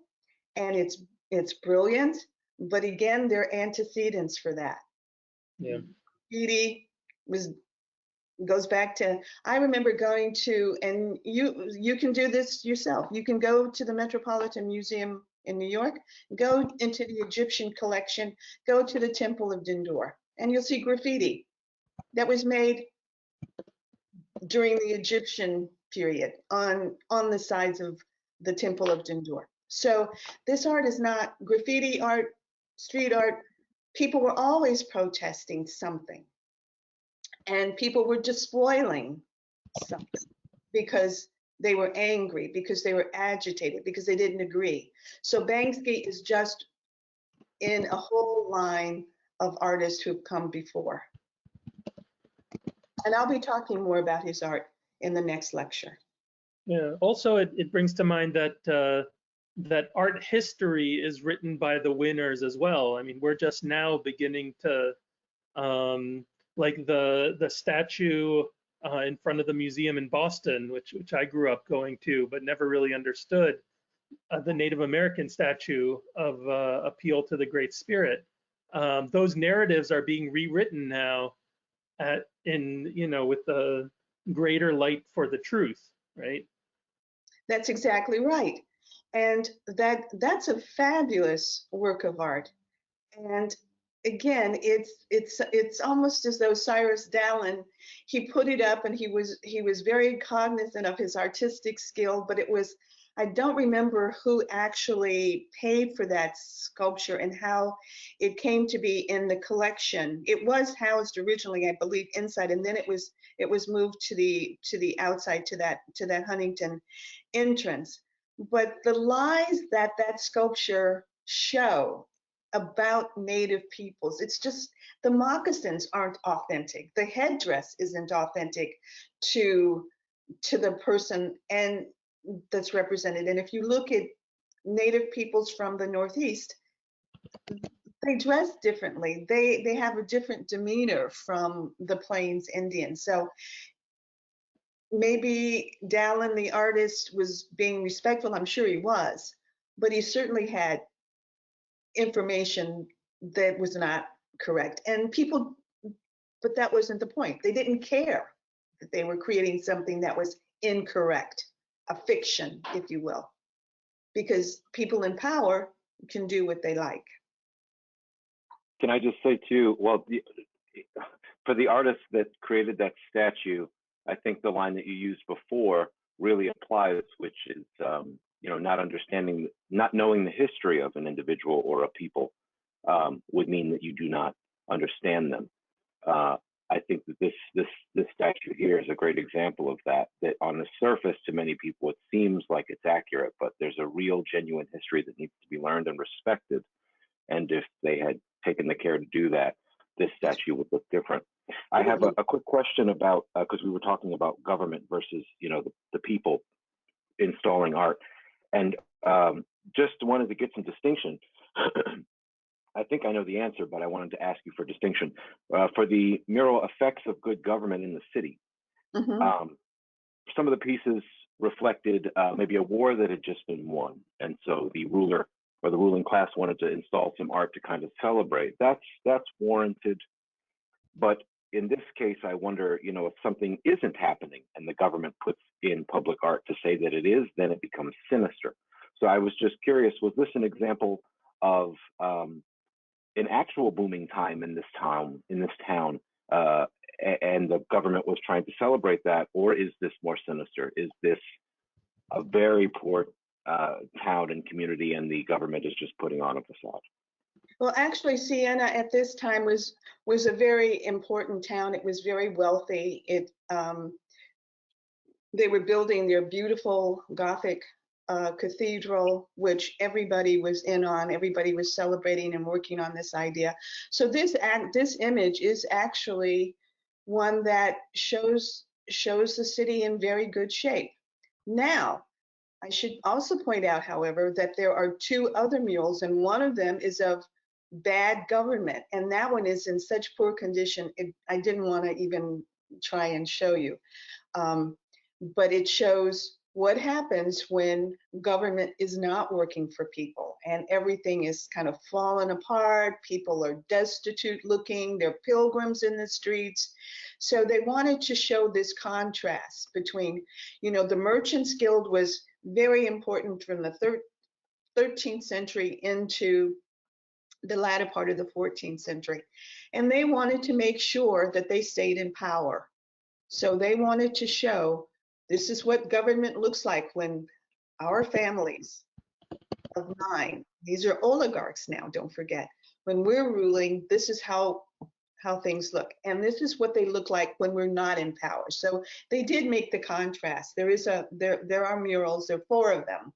and it's brilliant, but again, there are antecedents for that. Yeah. Graffiti goes back to, I remember going to, and you can do this yourself. You can go to the Metropolitan Museum in New York, go into the Egyptian collection, go to the Temple of Dindor, and you'll see graffiti that was made during the Egyptian period on the sides of the Temple of Dindor. So this art is not graffiti art, street art. People were always protesting something, and people were despoiling something because they were angry, because they were agitated, because they didn't agree. So Banksy is just in a whole line of artists who've come before. And I'll be talking more about his art in the next lecture. Yeah. Also, it brings to mind that that art history is written by the winners as well. I mean, we're just now beginning to like the statue in front of the museum in Boston, which I grew up going to, but never really understood. The Native American statue of Appeal to the Great Spirit. Those narratives are being rewritten now with the greater light for the truth, right? That's exactly right. And that's a fabulous work of art. And again, it's almost as though Cyrus Dallin, he put it up, and he was very cognizant of his artistic skill, but I don't remember who actually paid for that sculpture and how it came to be in the collection. It was housed originally, I believe, inside, and then it was moved to the outside, to that Huntington entrance. But the lies that sculpture show about Native peoples, it's just, the moccasins aren't authentic, the headdress isn't authentic to the person and that's represented. And if you look at Native peoples from the Northeast, they dress differently. They have a different demeanor from the Plains Indians. So maybe Dallin, the artist, was being respectful. I'm sure he was, but he certainly had information that was not correct. And people, but that wasn't the point. They didn't care that they were creating something that was incorrect, a fiction, if you will, because people in power can do what they like. Can I just say too, well, for the artist that created that statue, I think the line that you used before really applies, which is, not knowing the history of an individual or a people would mean that you do not understand them. I think that this statue here is a great example of that. That on the surface, to many people, it seems like it's accurate, but there's a real, genuine history that needs to be learned and respected. And if they had taken the care to do that, this statue would look different. I have a quick question about, because we were talking about government versus, the people installing art, and just wanted to get some distinction. I think I know the answer, but I wanted to ask you for distinction. For the mural effects of good government in the city, some of the pieces reflected maybe a war that had just been won, and so the ruler or the ruling class wanted to install some art to kind of celebrate. That's warranted. But in this case, I wonder, if something isn't happening and the government puts in public art to say that it is, then it becomes sinister. So I was just curious, was this an example of an actual booming time in this town, and the government was trying to celebrate that, or is this more sinister? Is this a very poor town and community, and the government is just putting on a facade? Well, actually, Siena at this time was a very important town. It was very wealthy. They were building their beautiful Gothic cathedral, which everybody was in on. Everybody was celebrating and working on this idea. So this image is actually one that shows the city in very good shape. Now, I should also point out, however, that there are two other murals, and one of them is of bad government, and that one is in such poor condition, I didn't want to even try and show you. But it shows what happens when government is not working for people, and everything is kind of fallen apart. People are destitute looking, they're pilgrims in the streets. So they wanted to show this contrast between, the Merchants Guild was very important from the 13th century into the latter part of the 14th century. And they wanted to make sure that they stayed in power. So they wanted to show, this is what government looks like when our families of 9, these are oligarchs now, don't forget, when we're ruling, this is how things look. And this is what they look like when we're not in power. So they did make the contrast. There are murals, there are 4 of them,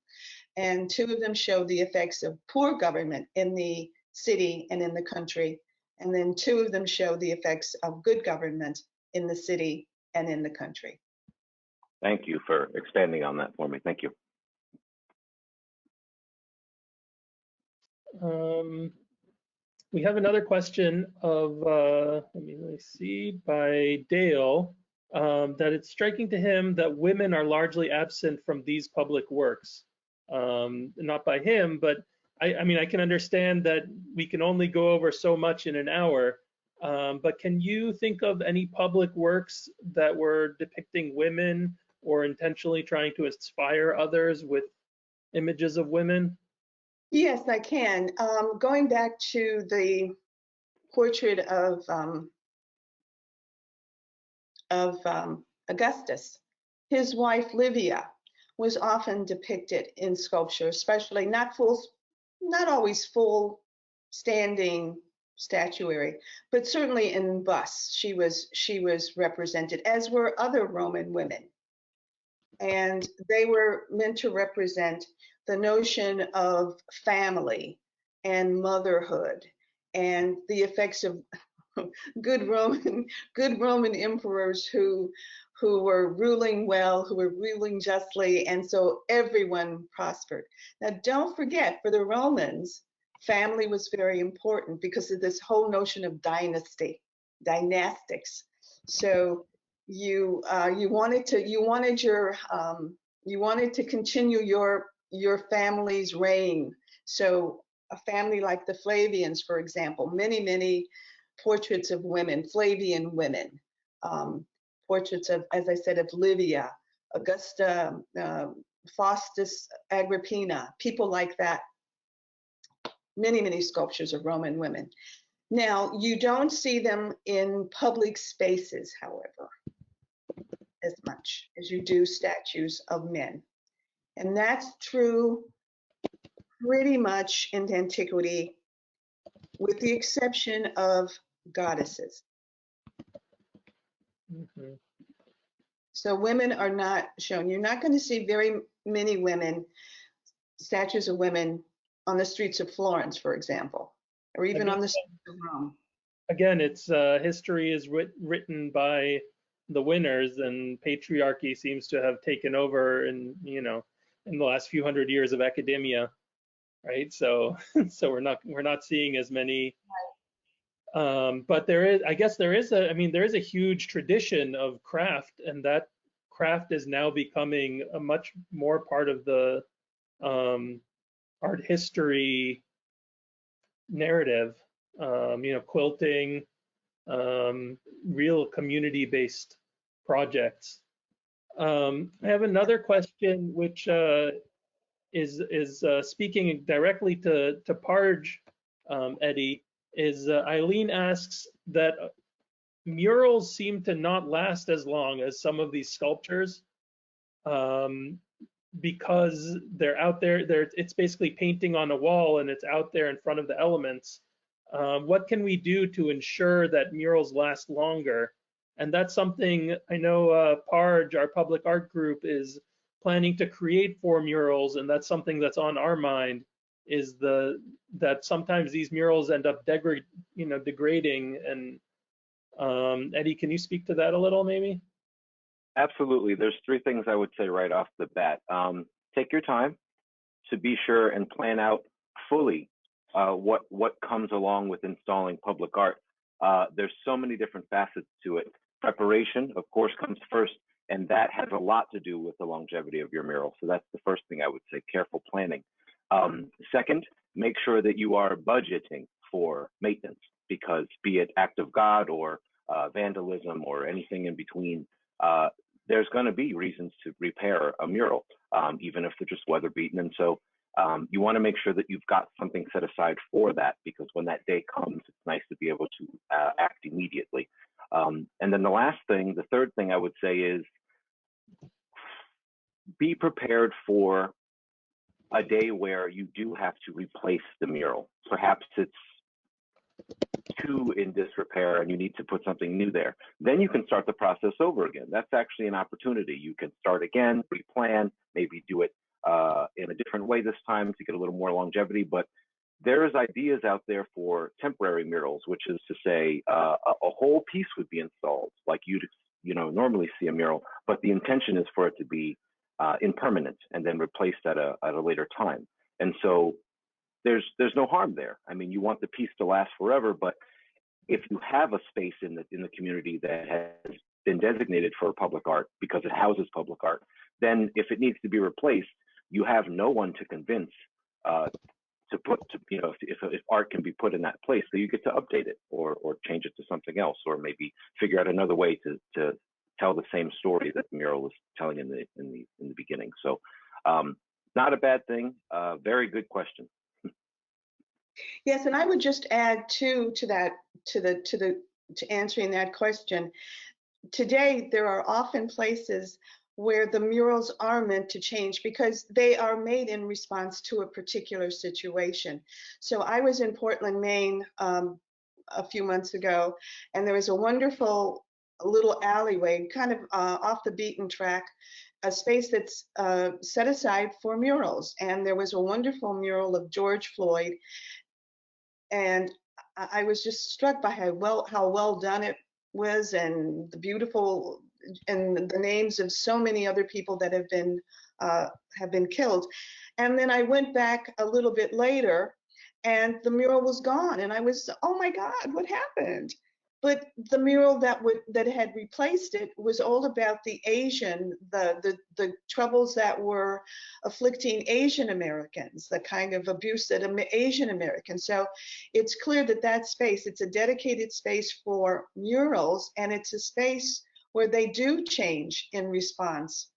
and 2 of them show the effects of poor government in the city and in the country. And then 2 of them show the effects of good government in the city and in the country. Thank you for expanding on that for me. Thank you. We have another question of, let me see, by Dale, that it's striking to him that women are largely absent from these public works. Not by him, but I can understand that we can only go over so much in an hour, but can you think of any public works that were depicting women or intentionally trying to inspire others with images of women? Yes, I can. Going back to the portrait of Augustus, his wife Livia was often depicted in sculpture, especially not always full standing statuary, but certainly in busts. She was represented, as were other Roman women. And they were meant to represent the notion of family and motherhood and the effects of good Roman emperors who were ruling well, who were ruling justly, and so everyone prospered. Now, don't forget, for the Romans, family was very important because of this whole notion of dynastics. So you wanted to continue your family's reign. So a family like the Flavians, for example, many portraits of women, Flavian women, portraits of, as I said, of Livia, Augusta, Faustus, Agrippina, people like that. Many sculptures of Roman women. Now, you don't see them in public spaces, however, as much as you do statues of men. And that's true pretty much in antiquity, with the exception of goddesses. Mm-hmm. So women are not shown. You're not going to see very many statues of women on the streets of Florence, for example, or even on the streets of Rome. Again, it's history is written by the winners, and patriarchy seems to have taken over in the last few hundred years of academia, right? So we're not seeing as many. But there is a huge tradition of craft, and that craft is now becoming a much more part of the art history narrative. Quilting, real community-based projects. I have another question, which is speaking directly to Parge, Eddie. is Eileen asks that murals seem to not last as long as some of these sculptures because they're out there. It's basically painting on a wall and it's out there in front of the elements. What can we do to ensure that murals last longer? And that's something I know Parge, our public art group, is planning to create 4 murals, and that's something that's on our mind, is that sometimes these murals end up degrading. And Eddie, can you speak to that a little, maybe? Absolutely. There's 3 things I would say right off the bat. Take your time to be sure and plan out fully what comes along with installing public art. There's so many different facets to it. Preparation, of course, comes first, and that has a lot to do with the longevity of your mural. So that's the first thing I would say, careful planning. Second, make sure that you are budgeting for maintenance, because be it act of God or vandalism or anything in between, there's going to be reasons to repair a mural, even if they're just weather beaten. And so you want to make sure that you've got something set aside for that, because when that day comes, it's nice to be able to act immediately. And then the third thing I would say is be prepared for a day where you do have to replace the mural. Perhaps it's too in disrepair and you need to put something new there. Then you can start the process over again. That's actually an opportunity. You can start again, replan, maybe do it in a different way this time to get a little more longevity. But there's ideas out there for temporary murals, which is to say a whole piece would be installed like you'd normally see a mural, but the intention is for it to be impermanent and then replaced at a later time. And so there's no harm there. I mean, you want the piece to last forever, but if you have a space in the community that has been designated for public art because it houses public art, then if it needs to be replaced, you have no one to convince if art can be put in that place, so you get to update it or change it to something else, or maybe figure out another way to tell the same story that the mural was telling in the beginning. So not a bad thing. Very good question. Yes, and I would just add to answering that question. Today, there are often places where the murals are meant to change because they are made in response to a particular situation. So I was in Portland, Maine a few months ago, and there was a wonderful little alleyway, kind of off the beaten track, a space that's set aside for murals. And there was a wonderful mural of George Floyd. And I was just struck by how well done it was, and the beautiful, and the names of so many other people that have been killed. And then I went back a little bit later, and the mural was gone, and I was, oh my God, what happened? But the mural that had replaced it was all about the troubles that were afflicting Asian Americans, the kind of abuse that Asian Americans. So it's clear that space, it's a dedicated space for murals, and it's a space where they do change in response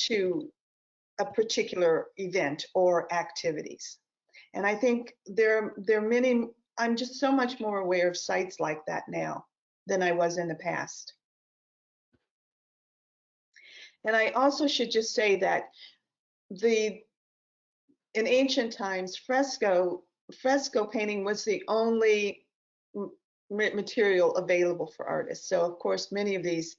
to a particular event or activities. And I think there are many. I'm just so much more aware of sites like that now than I was in the past. And I also should just say that in ancient times, fresco painting was the only material available for artists. So of course, many of these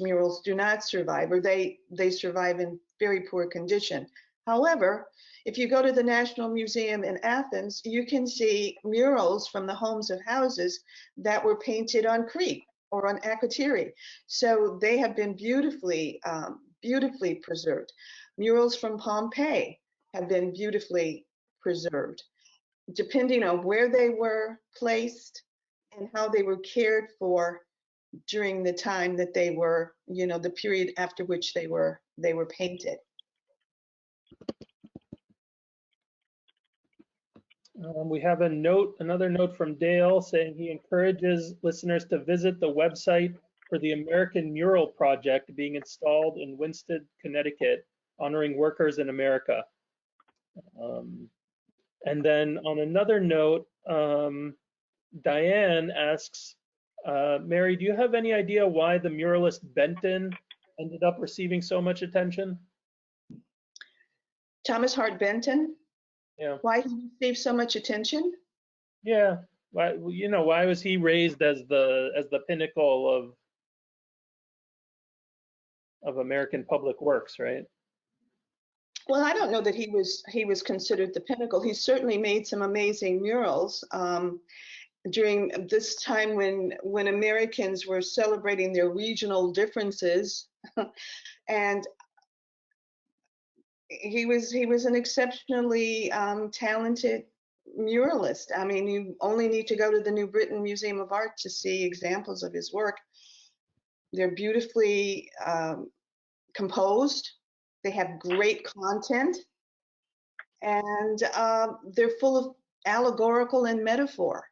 murals do not survive, or they survive in very poor condition. However, if you go to the National Museum in Athens, you can see murals from the homes of houses that were painted on Crete or on Akrotiri. So they have been beautifully preserved. Murals from Pompeii have been beautifully preserved, depending on where they were placed and how they were cared for during the time that they were, the period after which they were painted. We have another note from Dale saying he encourages listeners to visit the website for the American Mural Project being installed in Winston, Connecticut, honoring workers in America. And then on another note, Diane asks, Mary, do you have any idea why the muralist Benton ended up receiving so much attention? Thomas Hart Benton, Yeah. why he received so much attention? Yeah. Why, you know, why was he raised as the pinnacle of American public works, right? Well, I don't know that he was considered the pinnacle. He certainly made some amazing murals during this time when Americans were celebrating their regional differences, and he was an exceptionally talented muralist. I mean, you only need to go to the New Britain Museum of Art to see examples of his work. They're beautifully composed. They have great content, and they're full of allegorical and metaphor.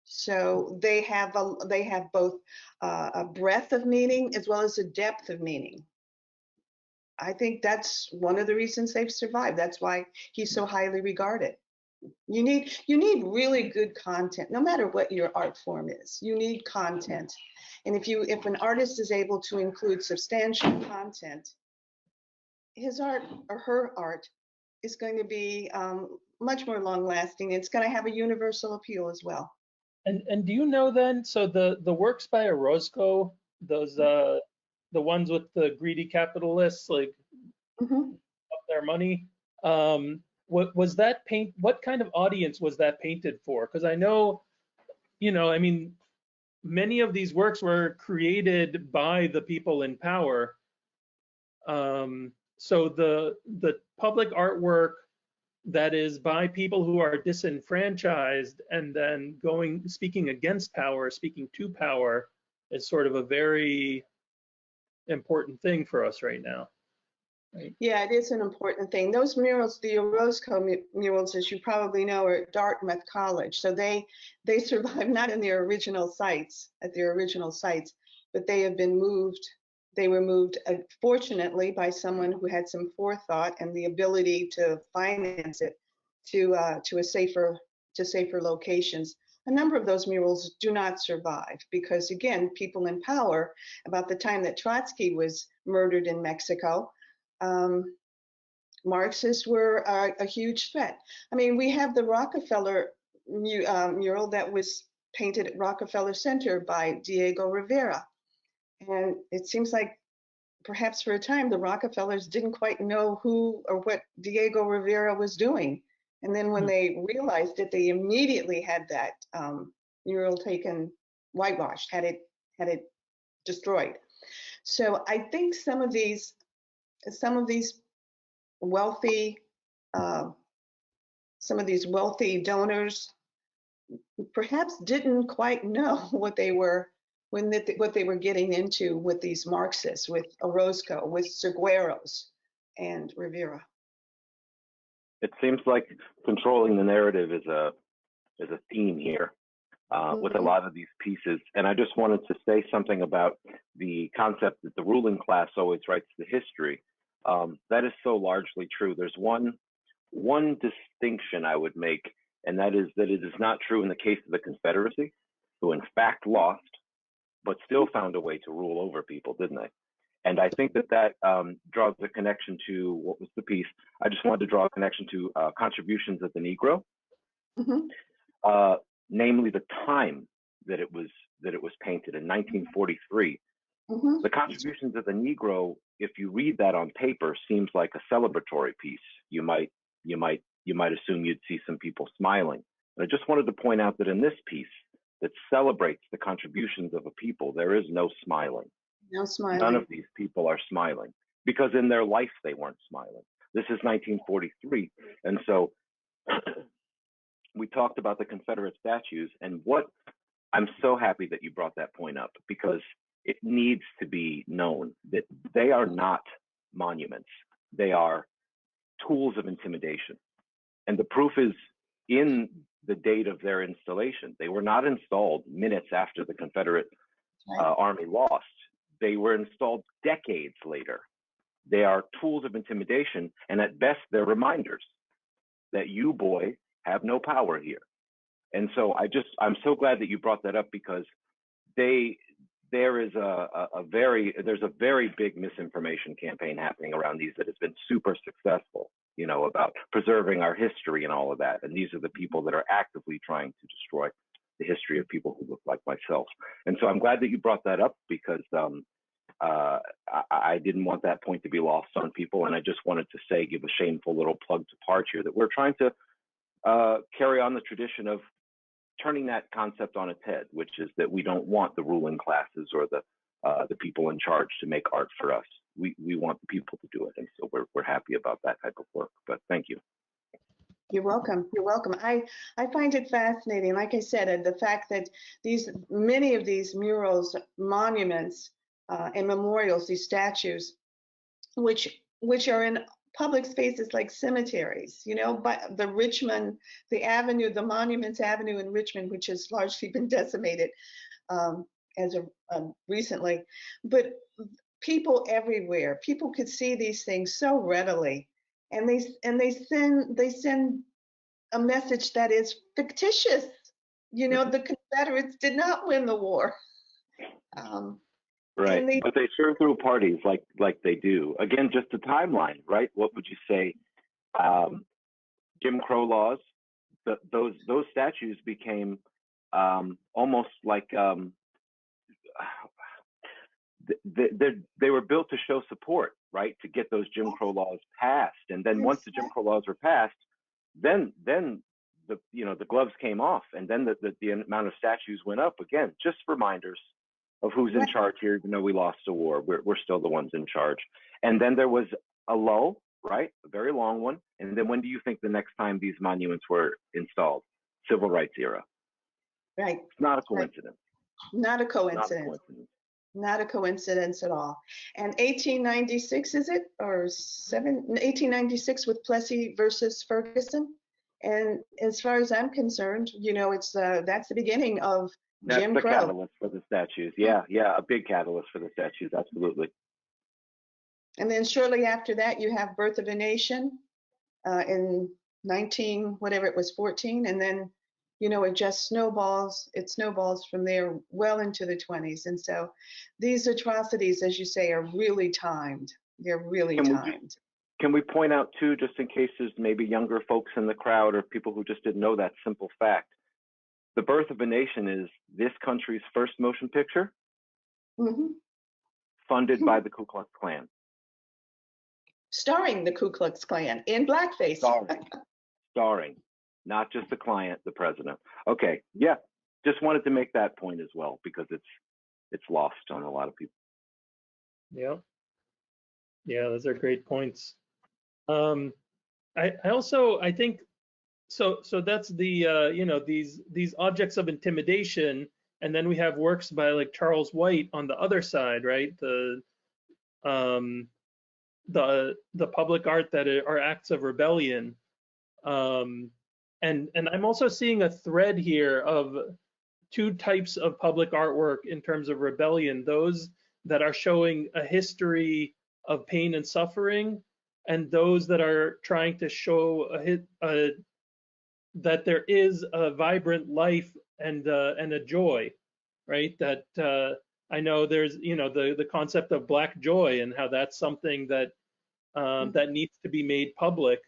So they have both a breadth of meaning as well as a depth of meaning. I think that's one of the reasons they've survived. That's why he's so highly regarded. You need really good content, no matter what your art form is. You need content, and if an artist is able to include substantial content, his art or her art is going to be much more long lasting. It's going to have a universal appeal as well. And do you know then, so the works by Orozco, those the ones with the greedy capitalists like up their money, what was that paint? What kind of audience was that painted for? Because I know, you know, I mean, many of these works were created by the people in power. So the public artwork that is by people who are disenfranchised and then speaking against power, speaking to power, is sort of a very important thing for us right now. Right? Yeah, it is an important thing. Those murals, the Orozco murals, as you probably know, are at Dartmouth College. So they survive not in their original sites, but they have been moved. They were moved, fortunately, by someone who had some forethought and the ability to finance it to safer locations. A number of those murals do not survive because, again, people in power, about the time that Trotsky was murdered in Mexico, Marxists were a huge threat. I mean, we have the Rockefeller mural that was painted at Rockefeller Center by Diego Rivera. And it seems like perhaps for a time the Rockefellers didn't quite know who or what Diego Rivera was doing. And then when they realized it, they immediately had that mural taken, whitewashed, had it destroyed. So I think some of these wealthy donors perhaps didn't quite know what they were getting into with these Marxists, with Orozco, with Segueros, and Rivera. It seems like controlling the narrative is a theme here with a lot of these pieces. And I just wanted to say something about the concept that the ruling class always writes the history. That is so largely true. There's one distinction I would make, and that is that it is not true in the case of the Confederacy, who in fact lost, but still found a way to rule over people, didn't they? And I think that draws a connection to what was the piece. I just wanted to draw a connection to contributions of the Negro, namely the time that it was painted in 1943. The contributions of the Negro, if you read that on paper, seems like a celebratory piece. You might assume you'd see some people smiling. But I just wanted to point out that in this piece that celebrates the contributions of a people, there is no smiling. No smiling. None of these people are smiling because in their life they weren't smiling. This is 1943. And so we talked about the Confederate statues, and what I'm so happy that you brought that point up, because it needs to be known that they are not monuments. They are tools of intimidation. And the proof is in the date of their installation. They were not installed minutes after the Confederate Army lost. They were installed decades later. They are tools of intimidation, and at best, they're reminders that you, boy, have no power here. And so I'm so glad that you brought that up, because there's a very big misinformation campaign happening around these that has been super successful, about preserving our history and all of that. And these are the people that are actively trying to destroy the history of people who look like myself. And so I'm glad that you brought that up, because I didn't want that point to be lost on people. And I just wanted to give a shameful little plug to Parch here, that we're trying to carry on the tradition of turning that concept on its head, which is that we don't want the ruling classes or the people in charge to make art for us. We want the people to do it, and so we're happy about that type of work. But thank you. You're welcome. You're welcome. I find it fascinating. Like I said, the fact that many of these murals, monuments, and memorials, these statues, which are in public spaces like cemeteries, but the avenue, the Monuments Avenue in Richmond, which has largely been decimated as of recently, but people everywhere, people could see these things so readily, and they send a message that is fictitious. The Confederates did not win the war. Right, but they sure threw parties like they do. Again, just a timeline, right? What would you say? Jim Crow laws. Those statues became almost like they were built to show support, right? To get those Jim Crow laws passed, and then once the Jim Crow laws were passed, then the gloves came off, and then the amount of statues went up again. Just reminders of who's in charge here. Even though we lost the war, we're still the ones in charge. And then there was a lull, right? A very long one. And then when do you think the next time these monuments were installed? Civil rights era. Right. It's not a coincidence. Not a coincidence. Not a coincidence at all. And 1896, is it? Or 1896 with Plessy versus Ferguson. And as far as I'm concerned, it's that's the beginning of Jim Crow. That's the catalyst for the statues. Yeah, a big catalyst for the statues, absolutely. And then shortly after that, you have Birth of a Nation in 14, and then, it just snowballs. It snowballs from there well into the 20s. And so these atrocities, as you say, are really timed. They're really timed. Can we point out too, just in case there's maybe younger folks in the crowd or people who just didn't know that simple fact, The Birth of a Nation is this country's first motion picture, funded by the Ku Klux Klan. Starring the Ku Klux Klan in blackface. Starring, not just the client, the president. Okay, yeah, just wanted to make that point as well, because it's lost on a lot of people. Yeah, those are great points. I think so that's the these objects of intimidation, and then we have works by like Charles White on the other side, right? The public art that are acts of rebellion, and I'm also seeing a thread here of two types of public artwork in terms of rebellion: those that are showing a history of pain and suffering, and those that are trying to show that there is a vibrant life and a joy, right? That I know there's the concept of Black joy, and how that's something that that needs to be made public,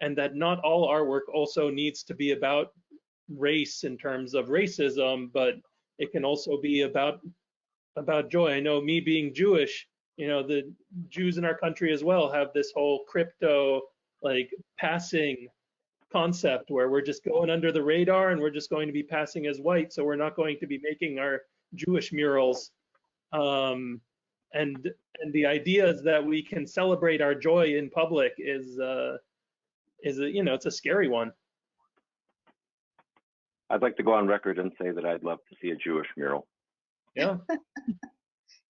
and that not all artwork also needs to be about race in terms of racism, but it can also be about joy. I know, me being Jewish, the Jews in our country as well have this whole crypto, like, passing concept where we're just going under the radar and we're just going to be passing as white, so we're not going to be making our Jewish murals. And the idea is that we can celebrate our joy in public is it's a scary one. I'd like to go on record and say that I'd love to see a Jewish mural. Yeah.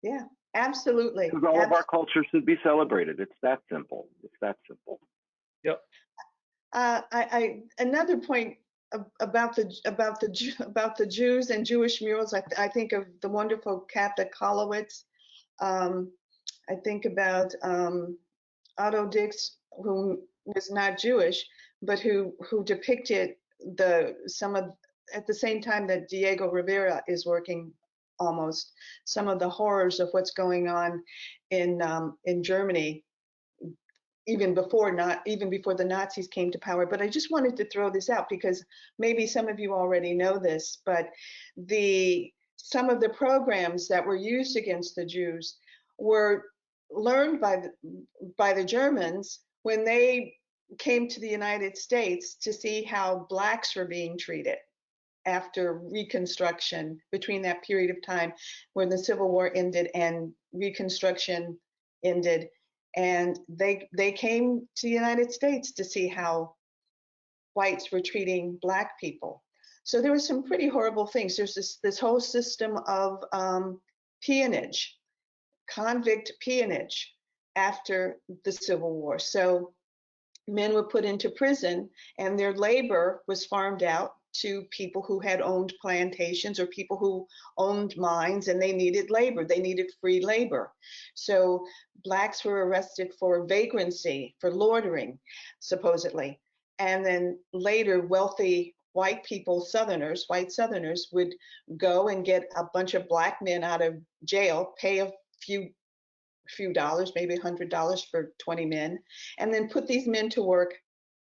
Yeah, absolutely. Because all of our culture should be celebrated. It's that simple. Yep. Another point about the Jews and Jewish murals. I think of the wonderful Catholic Kolowitz. I think about Otto Dix, who was not Jewish, but who depicted at the same time that Diego Rivera is working, almost some of the horrors of what's going on in Germany, even before the Nazis came to power. But I just wanted to throw this out because maybe some of you already know this, but some of the programs that were used against the Jews were learned by the Germans when they came to the United States to see how blacks were being treated after Reconstruction, between that period of time when the Civil War ended and Reconstruction ended. And they came to the United States to see how whites were treating black people. So there were some pretty horrible things. There's this whole system of peonage, convict peonage after the Civil War. So men were put into prison and their labor was farmed out to people who had owned plantations or people who owned mines, and they needed labor. They needed free labor. So blacks were arrested for vagrancy, for loitering, supposedly. And then later, wealthy white people, white Southerners, would go and get a bunch of black men out of jail, pay a few dollars, maybe $100 for 20 men, and then put these men to work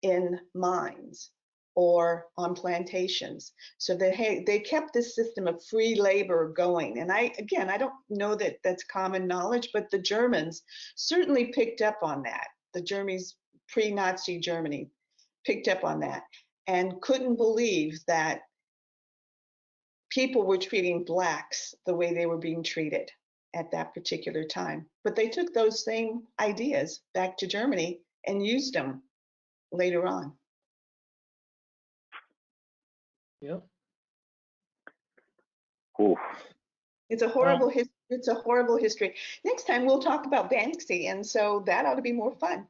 in mines or on plantations. So they kept this system of free labor going. And I don't know that that's common knowledge, but the Germans certainly picked up on that. The Germans, pre-Nazi Germany, picked up on that and couldn't believe that people were treating blacks the way they were being treated at that particular time. But they took those same ideas back to Germany and used them later on. Yep. Oof. It's a horrible history. It's a horrible history. Next time we'll talk about Banksy, and so that ought to be more fun.